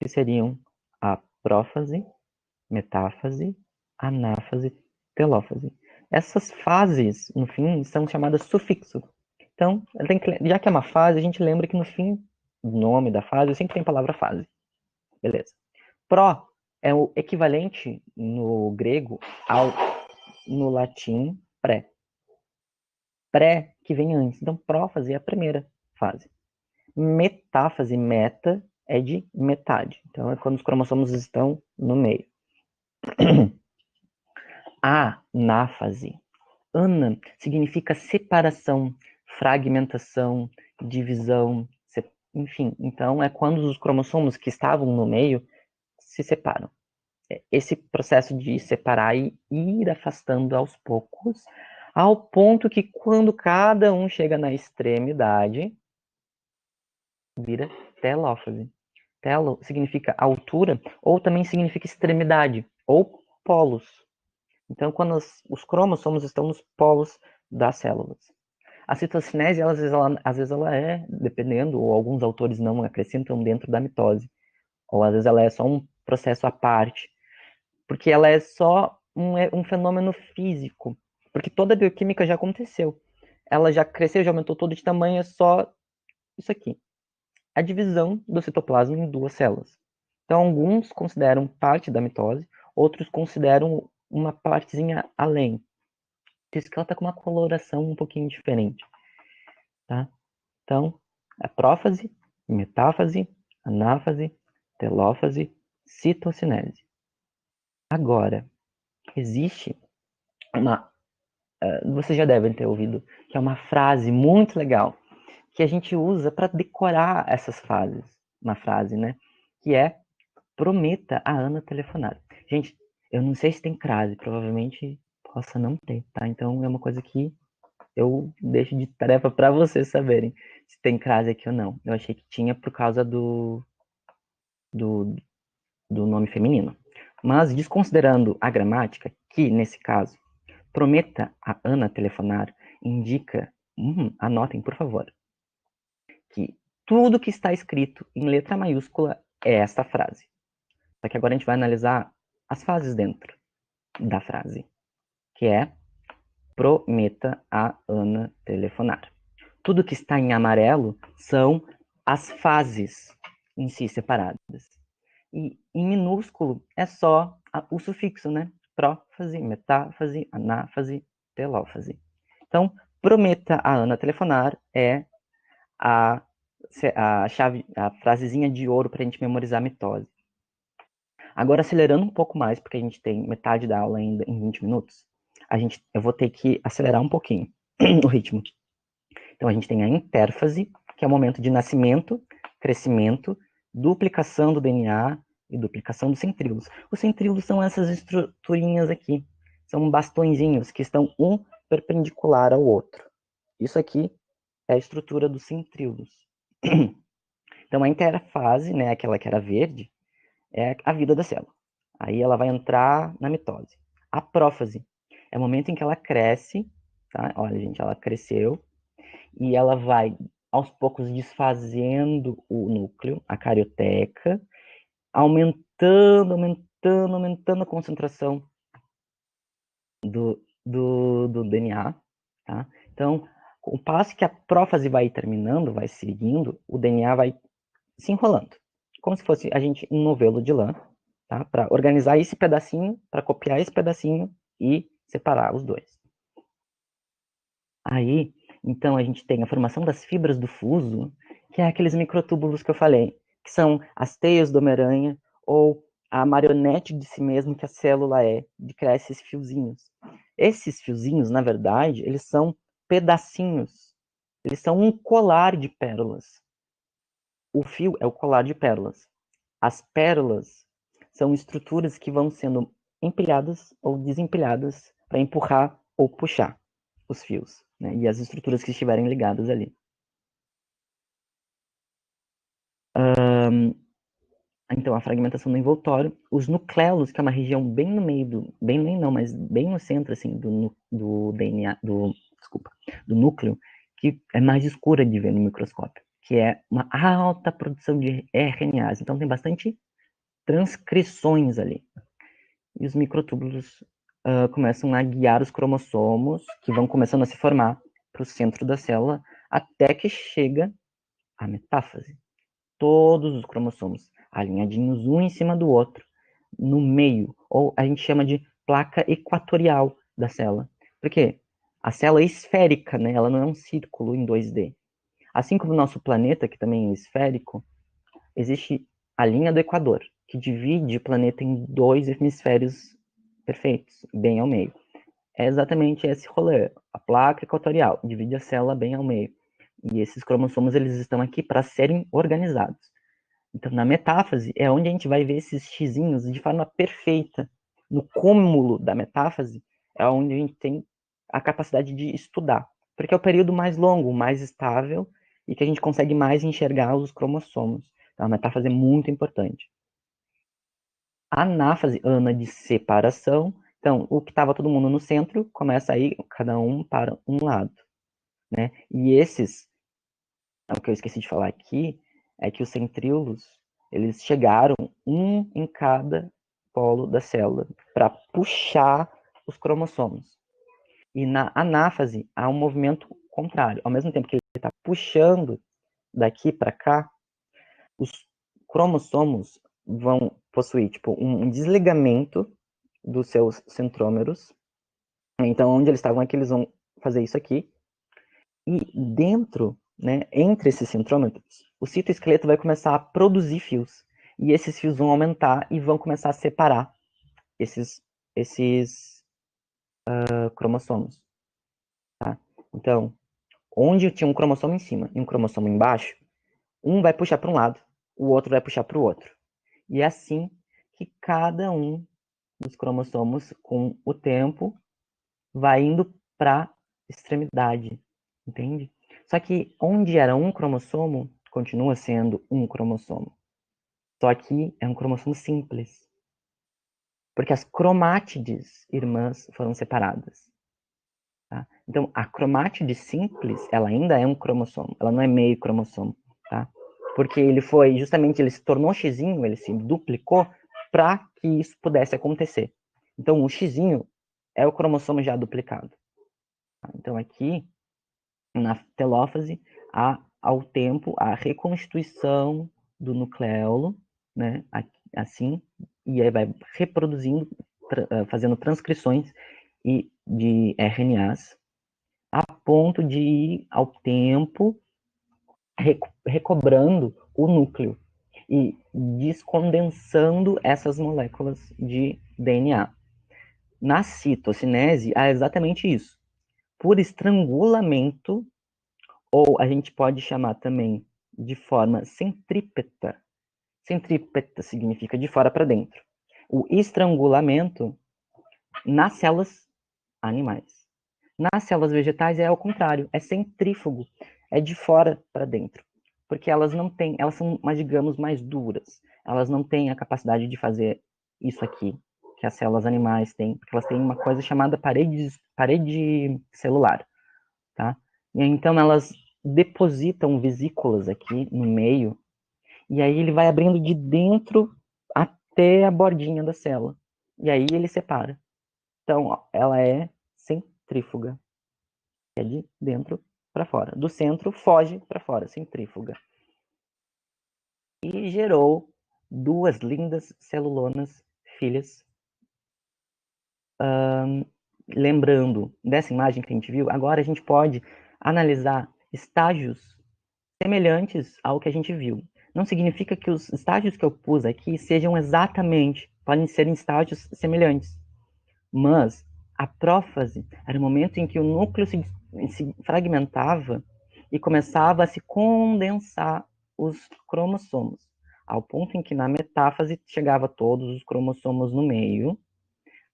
que seriam a prófase, metáfase, anáfase, telófase. Essas fases, no fim, são chamadas sufixo. Então, já que é uma fase, a gente lembra que no fim do nome da fase sempre tem a palavra fase. Beleza. Pró é o equivalente no grego no latim pré. Pré que vem antes. Então, prófase é a primeira fase. Metáfase, meta, é de metade. Então, é quando os cromossomos estão no meio. Anáfase. Ana significa separação, fragmentação, divisão, enfim. Então, é quando os cromossomos que estavam no meio se separam. Esse processo de separar e ir afastando aos poucos, ao ponto que quando cada um chega na extremidade, vira telófase. Telo significa altura, ou também significa extremidade, ou polos. Então, quando os cromossomos estão nos polos das células. A citocinese, às vezes ela é, dependendo, ou alguns autores não acrescentam dentro da mitose, ou às vezes ela é só um processo à parte, porque ela é só um fenômeno físico, porque toda a bioquímica já aconteceu. Ela já cresceu, já aumentou todo de tamanho, é só isso aqui. A divisão do citoplasma em duas células. Então, alguns consideram parte da mitose, outros consideram uma partezinha além. Por isso que ela está com uma coloração um pouquinho diferente. Tá? Então, a prófase, metáfase, anáfase, telófase, citocinese. Agora, existe uma... vocês já devem ter ouvido, que é uma frase muito legal, que a gente usa para decorar essas fases. Uma frase, né? Que é: prometa a Ana telefonar. Gente, eu não sei se tem crase, provavelmente possa não ter, tá? Então é uma coisa que eu deixo de tarefa para vocês saberem se tem crase aqui ou não. Eu achei que tinha por causa do, do nome feminino. Mas desconsiderando a gramática, que nesse caso, prometa a Ana telefonar, indica, anotem por favor, que tudo que está escrito em letra maiúscula é esta frase. Só que agora a gente vai analisar as fases dentro da frase, que é: prometa a Ana telefonar. Tudo que está em amarelo são as fases em si separadas. E em minúsculo é só o sufixo, né? Prófase, metáfase, anáfase, telófase. Então, prometa a Ana telefonar é a chave, a frasezinha de ouro para a gente memorizar a mitose. Agora, acelerando um pouco mais, porque a gente tem metade da aula ainda em 20 minutos, eu vou ter que acelerar um pouquinho o ritmo. Então, a gente tem a intérfase, que é o momento de nascimento, crescimento, duplicação do DNA e duplicação dos centríolos. Os centríolos são essas estruturinhas aqui. São bastõezinhos que estão um perpendicular ao outro. Isso aqui é a estrutura dos centríolos. Então, a interfase, né, aquela que era verde, é a vida da célula. Aí ela vai entrar na mitose. A prófase é o momento em que ela cresce, tá? Olha, gente, ela cresceu e ela vai aos poucos desfazendo o núcleo, a carioteca, aumentando a concentração do DNA, tá? Então, o passo que a prófase vai terminando, vai seguindo, o DNA vai se enrolando, como se fosse a gente um novelo de lã, tá? Para organizar esse pedacinho, para copiar esse pedacinho e separar os dois. Aí, então, a gente tem a formação das fibras do fuso, que é aqueles microtúbulos que eu falei, que são as teias do Homem-Aranha ou a marionete de si mesmo que a célula é, de criar esses fiozinhos. Esses fiozinhos, na verdade, eles são pedacinhos. Eles são um colar de pérolas. O fio é o colar de pérolas. As pérolas são estruturas que vão sendo empilhadas ou desempilhadas para empurrar ou puxar os fios, né? E as estruturas que estiverem ligadas ali. Então, a fragmentação do envoltório, os nucleolos, que é uma região bem no meio mas bem no centro, assim, do DNA, do núcleo, que é mais escura de ver no microscópio, que é uma alta produção de RNAs. Então, tem bastante transcrições ali. E os microtúbulos começam a guiar os cromossomos, que vão começando a se formar para o centro da célula, até que chega a metáfase. Todos os cromossomos alinhadinhos um em cima do outro, no meio, ou a gente chama de placa equatorial da célula. Por quê? A célula é esférica, né? Ela não é um círculo em 2D. Assim como o nosso planeta, que também é esférico, existe a linha do Equador. que divide o planeta em 2 hemisférios perfeitos, bem ao meio. É exatamente esse rolê. A placa equatorial divide a célula bem ao meio. E esses cromossomos, eles estão aqui para serem organizados. Então, na metáfase, é onde a gente vai ver esses xizinhos de forma perfeita. No cúmulo da metáfase, é onde a gente tem a capacidade de estudar. Porque é o período mais longo, mais estável, e que a gente consegue mais enxergar os cromossomos. Então, a metáfase é muito importante. A anáfase, ana de separação. Então, o que estava todo mundo no centro, começa a ir cada um para um lado. Né? E esses, o que eu esqueci de falar aqui, é que os centríolos, eles chegaram um em cada polo da célula para puxar os cromossomos. E na anáfase há um movimento contrário. Ao mesmo tempo que ele está puxando daqui para cá, os cromossomos vão possuir tipo um desligamento dos seus centrômeros. Então, onde eles estavam aqui, eles vão fazer isso aqui. E dentro, né, entre esses centrômetros, o citoesqueleto vai começar a produzir fios. E esses fios vão aumentar e vão começar a separar esses cromossomos. Tá? Então, onde tinha um cromossomo em cima e um cromossomo embaixo, um vai puxar para um lado, o outro vai puxar para o outro. E é assim que cada um dos cromossomos, com o tempo, vai indo para a extremidade, entende? Só que onde era um cromossomo, continua sendo um cromossomo. Só que é um cromossomo simples. Porque as cromátides irmãs foram separadas. Tá? Então, a cromátide simples, ela ainda é um cromossomo. Ela não é meio cromossomo. Tá? Porque ele foi, justamente, ele se tornou xizinho, ele se duplicou para que isso pudesse acontecer. Então, o xizinho é o cromossomo já duplicado. Tá? Então, aqui, na telófase, há ao tempo a reconstituição do nucleolo, né, assim, e aí vai reproduzindo, fazendo transcrições de RNAs, a ponto de ir ao tempo recobrando o núcleo e descondensando essas moléculas de DNA. Na citocinese, há exatamente isso. Por estrangulamento, ou a gente pode chamar também de forma centrípeta. Centrípeta significa de fora para dentro. O estrangulamento nas células animais. Nas células vegetais é ao contrário, é centrífugo, é de fora para dentro. Porque elas não têm, elas são, digamos, mais duras. Elas não têm a capacidade de fazer isso aqui, que as células animais têm, porque elas têm uma coisa chamada parede celular, tá? E então elas depositam vesículas aqui no meio, e aí ele vai abrindo de dentro até a bordinha da célula. E aí ele separa. Então, ela é centrífuga. É de dentro para fora. Do centro, foge para fora, centrífuga. E gerou 2 lindas celulonas filhas. Lembrando dessa imagem que a gente viu, agora a gente pode analisar estágios semelhantes ao que a gente viu. Não significa que os estágios que eu pus aqui sejam exatamente, podem ser em estágios semelhantes. Mas a prófase era o momento em que o núcleo se fragmentava e começava a se condensar os cromossomos, ao ponto em que na metáfase chegava todos os cromossomos no meio,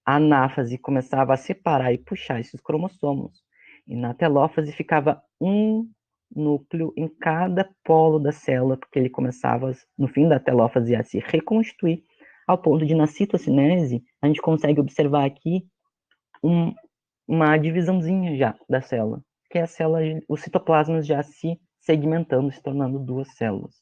a anáfase começava a separar e puxar esses cromossomos, e na telófase ficava um núcleo em cada polo da célula, porque ele começava, no fim da telófase, a se reconstituir, ao ponto de, na citocinese, a gente consegue observar aqui uma divisãozinha já da célula, que é a célula, os citoplasmas já se segmentando, se tornando 2 células.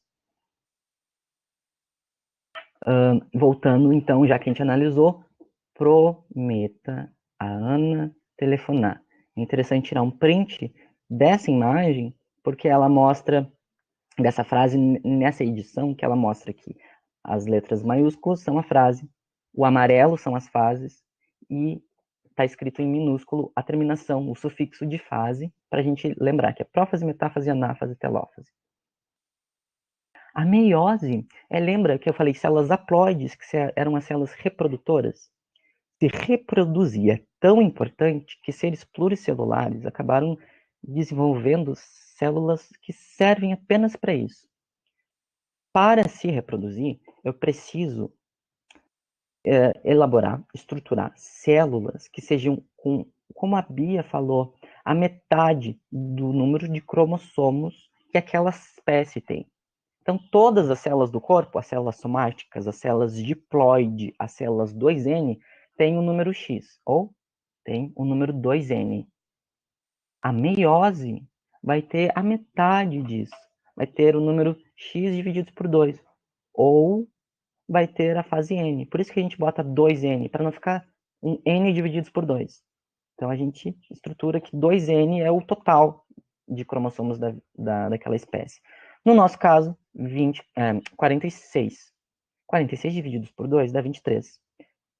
Voltando, então, já que a gente analisou, prometa a Ana telefonar. É interessante tirar um print dessa imagem, porque ela mostra, dessa frase, nessa edição, que ela mostra que as letras maiúsculas são a frase, o amarelo são as fases, e está escrito em minúsculo a terminação, o sufixo de fase, para a gente lembrar que é prófase, metáfase, anáfase, telófase. A meiose, lembra que eu falei células haploides, que eram as células reprodutoras? Se reproduzir é tão importante que seres pluricelulares acabaram desenvolvendo células que servem apenas para isso. Para se reproduzir, eu preciso elaborar, estruturar células que sejam, como a Bia falou, a metade do número de cromossomos que aquela espécie tem. Então, todas as células do corpo, as células somáticas, as células diploide, as células 2N, têm o número X, ou tem o número 2N. A meiose vai ter a metade disso, vai ter o número X dividido por 2, ou vai ter a fase N. Por isso que a gente bota 2N, para não ficar um N divididos por 2. Então, a gente estrutura que 2N é o total de cromossomos daquela espécie. No nosso caso, 46. 46 divididos por 2 dá 23.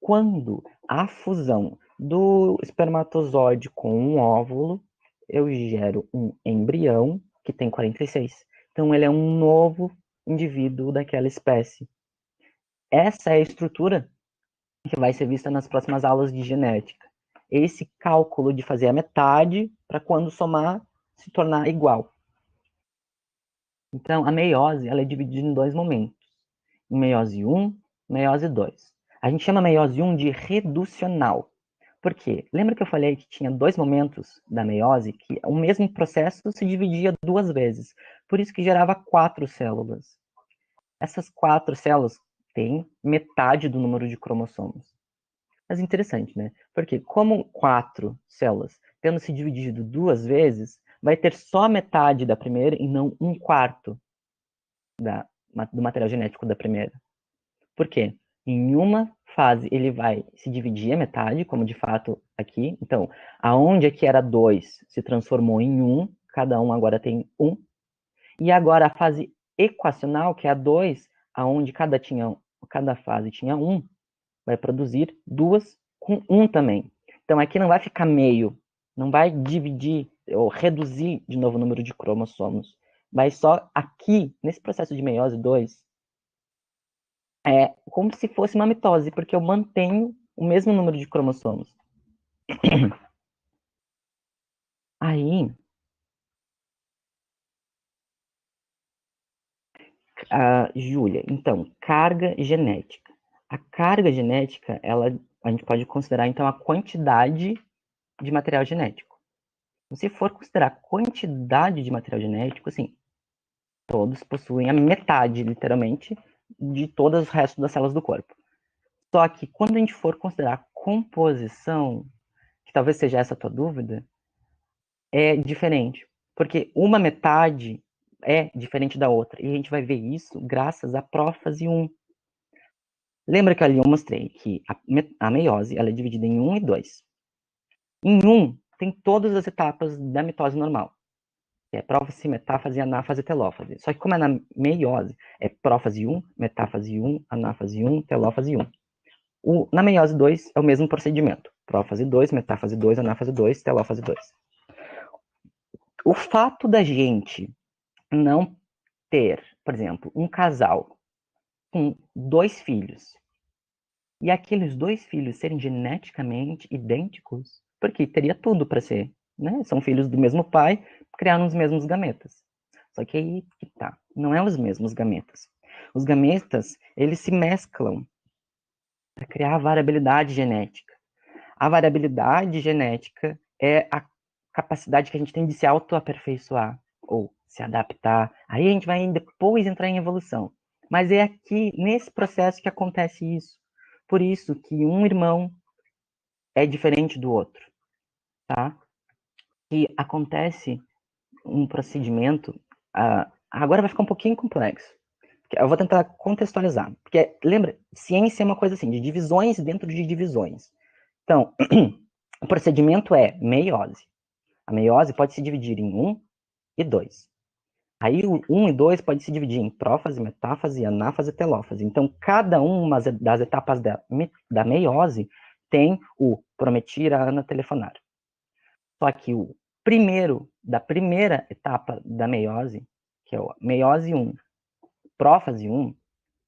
Quando a fusão do espermatozoide com um óvulo, eu gero um embrião que tem 46. Então, ele é um novo indivíduo daquela espécie. Essa é a estrutura que vai ser vista nas próximas aulas de genética. Esse cálculo de fazer a metade para quando somar se tornar igual. Então, a meiose ela é dividida em dois momentos. Em meiose 1, meiose 2. A gente chama a meiose 1 de reducional. Por quê? Lembra que eu falei que tinha dois momentos da meiose que o mesmo processo se dividia duas vezes. Por isso que gerava 4 células. Essas 4 células têm metade do número de cromossomos. Mas interessante, né? Porque como 4 células tendo se dividido duas vezes, vai ter só metade da primeira e não um quarto do material genético da primeira. Por quê? Em uma fase ele vai se dividir a metade, como de fato aqui. Então, aonde aqui era 2 se transformou em 1, cada um agora tem 1. E agora a fase equacional, que é a 2, aonde cada fase tinha 1, vai produzir 2 com 1 também. Então aqui não vai ficar meio, não vai dividir ou reduzir de novo o número de cromossomos. Vai só aqui, nesse processo de meiose 2, é como se fosse uma mitose, porque eu mantenho o mesmo número de cromossomos. Aí, Júlia, então, carga genética. A carga genética, a gente pode considerar, então, a quantidade de material genético. Se for considerar a quantidade de material genético, assim, todos possuem a metade, literalmente, de todos os restos das células do corpo. Só que quando a gente for considerar a composição, que talvez seja essa a tua dúvida, é diferente. Porque uma metade é diferente da outra. E a gente vai ver isso graças à prófase 1. Lembra que ali eu mostrei que a meiose ela é dividida em 1 e 2. Em 1, tem todas as etapas da mitose normal. Que é prófase, metáfase, anáfase, telófase. Só que como é na meiose, é prófase 1, metáfase 1, anáfase 1, telófase 1. Na meiose 2 é o mesmo procedimento. Prófase 2, metáfase 2, anáfase 2, telófase 2. O fato da gente não ter, por exemplo, um casal com 2 filhos e aqueles 2 filhos serem geneticamente idênticos, porque teria tudo para ser, né? São filhos do mesmo pai, criaram os mesmos gametas. Só que aí que tá, não é os mesmos gametas. Os gametas, eles se mesclam para criar a variabilidade genética. A variabilidade genética é a capacidade que a gente tem de se autoaperfeiçoar ou se adaptar. Aí a gente vai depois entrar em evolução. Mas é aqui, nesse processo, que acontece isso. Por isso que um irmão é diferente do outro, tá? E acontece um procedimento. Agora vai ficar um pouquinho complexo. Eu vou tentar contextualizar. Porque, lembra, ciência é uma coisa assim, de divisões dentro de divisões. Então, o procedimento é meiose. A meiose pode se dividir em 1 e 2. Aí o 1 e 2 pode se dividir em prófase, metáfase, anáfase e telófase. Então, cada uma das etapas da meiose tem o prometir a Ana telefonar. Só que o primeiro, da primeira etapa da meiose, que é o meiose 1, prófase 1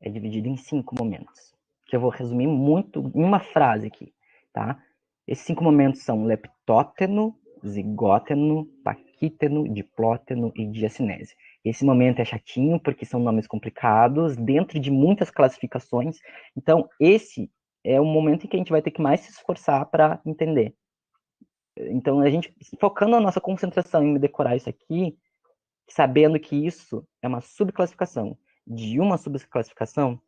é dividido em 5 momentos, que eu vou resumir muito em uma frase aqui, tá? Esses 5 momentos são leptóteno, zigóteno, paquíteno, diplóteno e diacinese. Esse momento é chatinho porque são nomes complicados, dentro de muitas classificações. Então, esse é o momento em que a gente vai ter que mais se esforçar para entender. Então, a gente, focando a nossa concentração em decorar isso aqui, sabendo que isso é uma subclassificação de uma subclassificação,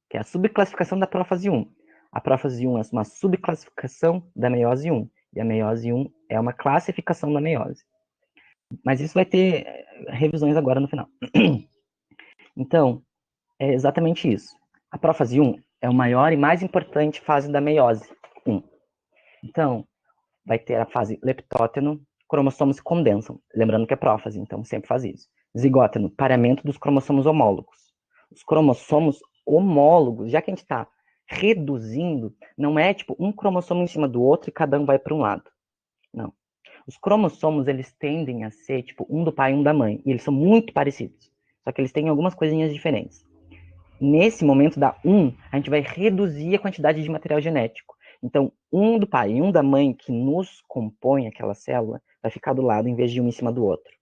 que é a subclassificação da prófase 1. A prófase 1 é uma subclassificação da meiose 1, e a meiose 1 é uma classificação da meiose. Mas isso vai ter revisões agora no final. Então, é exatamente isso. A prófase 1 é a maior e mais importante fase da meiose 1. Então, vai ter a fase leptóteno, cromossomos se condensam. Lembrando que é prófase, então sempre faz isso. Zigóteno, pareamento dos cromossomos homólogos. Os cromossomos homólogos, já que a gente está reduzindo, não é tipo um cromossomo em cima do outro e cada um vai para um lado. Não. Os cromossomos, eles tendem a ser tipo um do pai e um da mãe. E eles são muito parecidos. Só que eles têm algumas coisinhas diferentes. Nesse momento da 1, a gente vai reduzir a quantidade de material genético. Então, um do pai e um da mãe que nos compõe aquela célula vai ficar do lado em vez de um em cima do outro.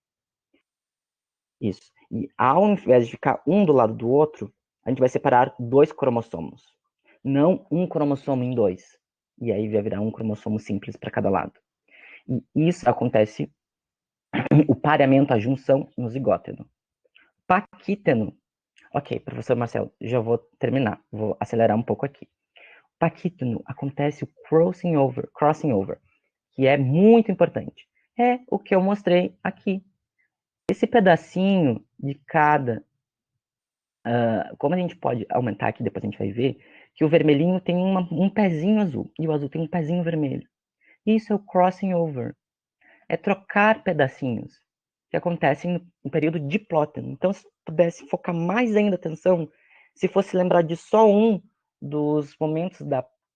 Isso. E ao invés de ficar um do lado do outro, a gente vai separar 2 cromossomos. Não um cromossomo em 2. E aí vai virar um cromossomo simples para cada lado. E isso acontece, o pareamento, a junção no zigóteno. Paquíteno. Ok, professor Marcelo, já vou terminar. Vou acelerar um pouco aqui. Paquíteno acontece o crossing over, que é muito importante. É o que eu mostrei aqui. Esse pedacinho de cada... como a gente pode aumentar aqui, depois a gente vai ver, que o vermelhinho tem um pezinho azul, e o azul tem um pezinho vermelho. Isso é o crossing over. É trocar pedacinhos, que acontecem no período diplóteno. Então, se pudesse focar mais ainda a atenção, se fosse lembrar de só um dos momentos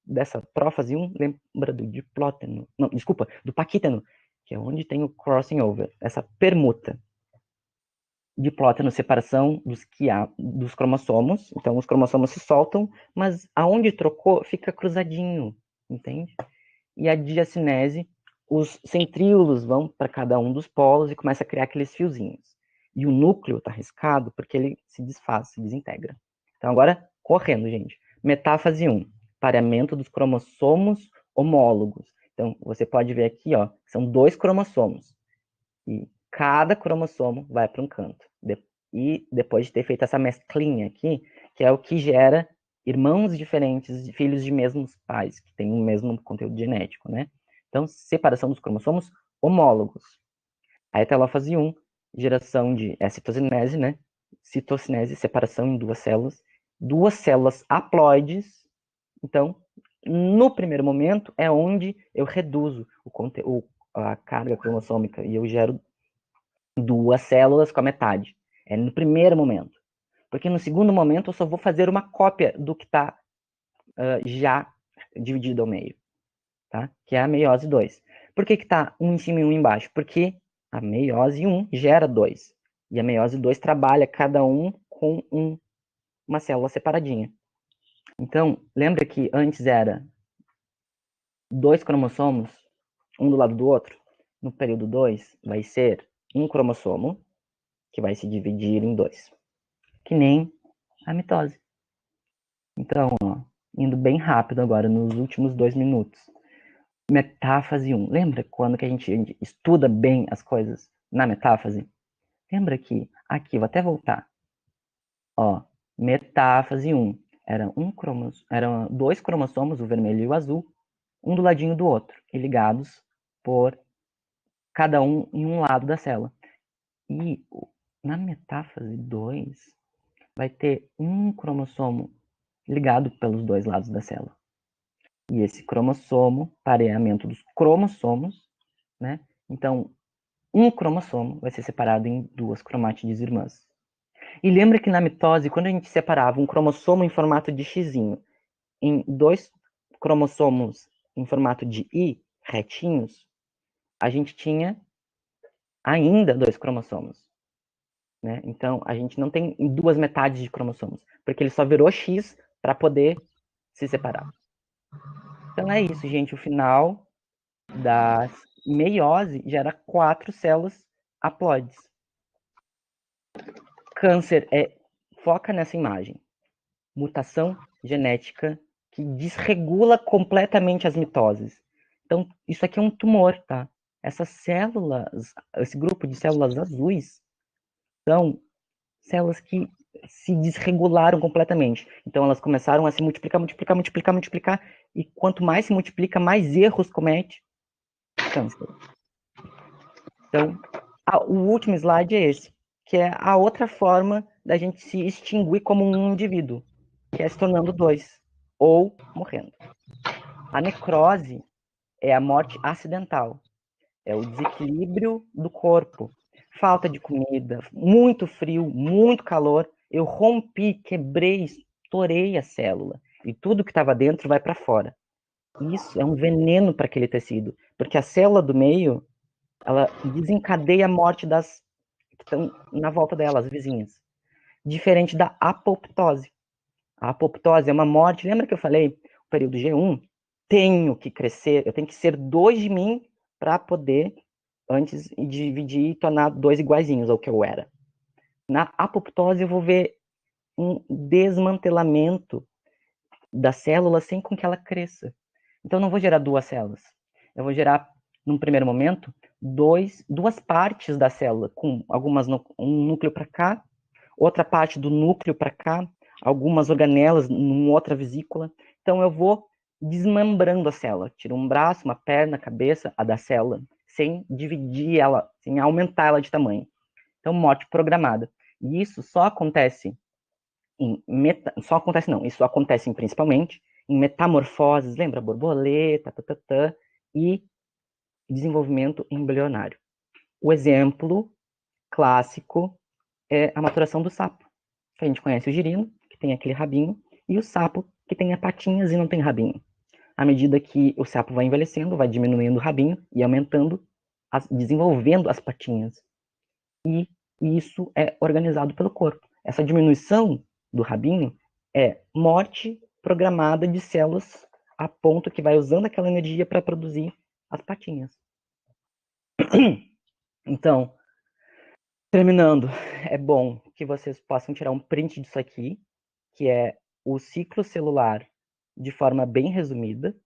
dessa prófase 1, lembra do diplóteno, não, desculpa, do paquíteno, que é onde tem o crossing over, essa permuta. Diplóteno, separação dos cromossomos, então os cromossomos se soltam, mas aonde trocou fica cruzadinho, entende? E a diacinese, os centríolos vão para cada um dos polos e começa a criar aqueles fiozinhos. E o núcleo está riscado porque ele se desfaz, se desintegra. Então agora, correndo, gente. Metáfase 1, pareamento dos cromossomos homólogos. Então você pode ver aqui, ó, são 2 cromossomos. E cada cromossomo vai para um canto. E depois de ter feito essa mesclinha aqui, que é o que gera irmãos diferentes, filhos de mesmos pais, que têm o mesmo conteúdo genético, né? Então, separação dos cromossomos homólogos. A telófase 1, geração de citocinese, né? Citocinese, separação em 2 células haploides. Então, no primeiro momento, é onde eu reduzo a carga cromossômica e eu gero 2 células com a metade. É no primeiro momento. Porque no segundo momento eu só vou fazer uma cópia do que está já dividido ao meio, tá? Que é a meiose 2. Por que está um em cima e um embaixo? Porque a meiose 1 gera 2. E a meiose 2 trabalha cada um com uma célula separadinha. Então, lembra que antes era 2 cromossomos, um do lado do outro? No período 2 vai ser um cromossomo que vai se dividir em 2. Que nem a mitose. Então, ó, indo bem rápido agora, nos últimos 2 minutos. Metáfase 1. Lembra quando que a gente estuda bem as coisas na metáfase? Lembra que aqui, vou até voltar. Ó, metáfase 1. Eram 2 cromossomos, o vermelho e o azul, um do ladinho do outro, e ligados por cada um em um lado da célula. E na metáfase 2, vai ter um cromossomo ligado pelos 2 lados da célula. E esse cromossomo, pareamento dos cromossomos, né? Então, um cromossomo vai ser separado em 2 cromátides irmãs. E lembra que na mitose, quando a gente separava um cromossomo em formato de xizinho em 2 cromossomos em formato de I, retinhos, a gente tinha ainda 2 cromossomos. né? Então, a gente não tem duas metades de cromossomos, porque ele só virou X para poder se separar. Então é isso, gente. O final da meiose gera 4 células haploides. Câncer foca nessa imagem. Mutação genética que desregula completamente as mitoses. Então, isso aqui é um tumor, tá? Essas células, esse grupo de células azuis, são células que se desregularam completamente. Então, elas começaram a se multiplicar, multiplicar, multiplicar, multiplicar, e quanto mais se multiplica, mais erros comete câncer. Então, o último slide é esse, que é a outra forma da gente se extinguir como um indivíduo, que é se tornando dois, ou morrendo. A necrose é a morte acidental, é o desequilíbrio do corpo, falta de comida, muito frio, muito calor, eu rompi, quebrei, estourei a célula, e tudo que estava dentro vai para fora. Isso é um veneno para aquele tecido, porque a célula do meio, ela desencadeia a morte das que estão na volta dela, as vizinhas. Diferente da apoptose. A apoptose é uma morte, lembra que eu falei, o período G1, tenho que crescer, eu tenho que ser 2 de mim para poder, antes, dividir e tornar 2 iguaizinhos ao que eu era. Na apoptose eu vou ver um desmantelamento da célula sem com que ela cresça. Então eu não vou gerar 2 células, eu vou gerar, num primeiro momento, 2 partes da célula, com algumas um núcleo para cá, outra parte do núcleo para cá, algumas organelas numa outra vesícula. Então eu vou desmembrando a célula, tiro um braço, uma perna, a cabeça, a da célula, sem dividir ela, sem aumentar ela de tamanho. Então, morte programada. E isso só acontece isso acontece principalmente em metamorfoses, lembra? Borboleta, e desenvolvimento embrionário. O exemplo clássico é a maturação do sapo. A gente conhece o girino, que tem aquele rabinho, e o sapo, que tem patinhas e não tem rabinho. À medida que o sapo vai envelhecendo, vai diminuindo o rabinho e aumentando, desenvolvendo as patinhas. E isso é organizado pelo corpo. Essa diminuição do rabinho é morte programada de células a ponto que vai usando aquela energia para produzir as patinhas. Então, terminando, é bom que vocês possam tirar um print disso aqui, que é o ciclo celular de forma bem resumida.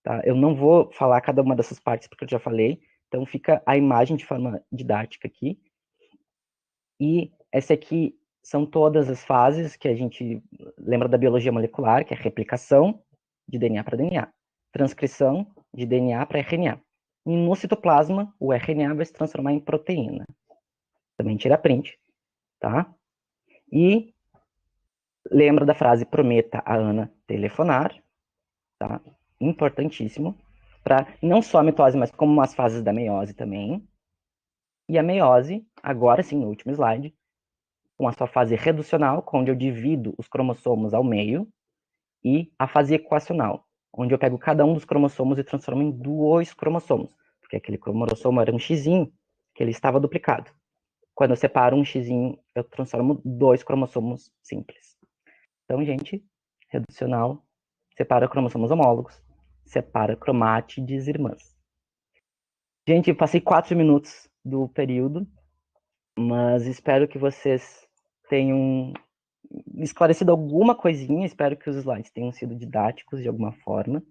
Tá? Eu não vou falar cada uma dessas partes, porque eu já falei, então fica a imagem de forma didática aqui. E essa aqui são todas as fases que a gente lembra da biologia molecular, que é replicação de DNA para DNA, transcrição de DNA para RNA. E no citoplasma, o RNA vai se transformar em proteína. Também tira print, tá? E lembra da frase prometa a Ana telefonar, tá? Importantíssimo, para não só a mitose, mas como as fases da meiose também. E a meiose, agora sim, no último slide, com a sua fase reducional, onde eu divido os cromossomos ao meio, e a fase equacional, onde eu pego cada um dos cromossomos e transformo em 2 cromossomos, porque aquele cromossomo era um xizinho, que ele estava duplicado. Quando eu separo um xizinho, eu transformo 2 cromossomos simples. Então, gente, reducional, separa cromossomos homólogos, separa cromátides irmãs. Gente, eu passei 4 minutos do período, mas espero que vocês tenham esclarecido alguma coisinha, espero que os slides tenham sido didáticos de alguma forma,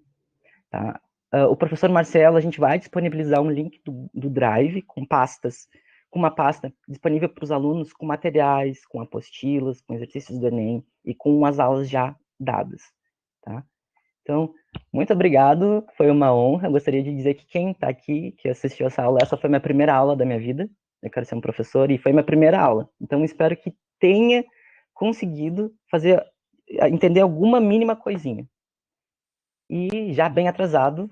tá? O professor Marcelo, a gente vai disponibilizar um link do Drive com pastas, com uma pasta disponível para os alunos com materiais, com apostilas, com exercícios do Enem e com as aulas já dadas, tá? Então, muito obrigado, foi uma honra. Eu gostaria de dizer que quem está aqui, que assistiu essa aula, essa foi minha primeira aula da minha vida. Eu quero ser um professor e foi minha primeira aula. Então, espero que tenha conseguido entender alguma mínima coisinha. E já bem atrasado,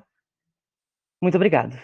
muito obrigado.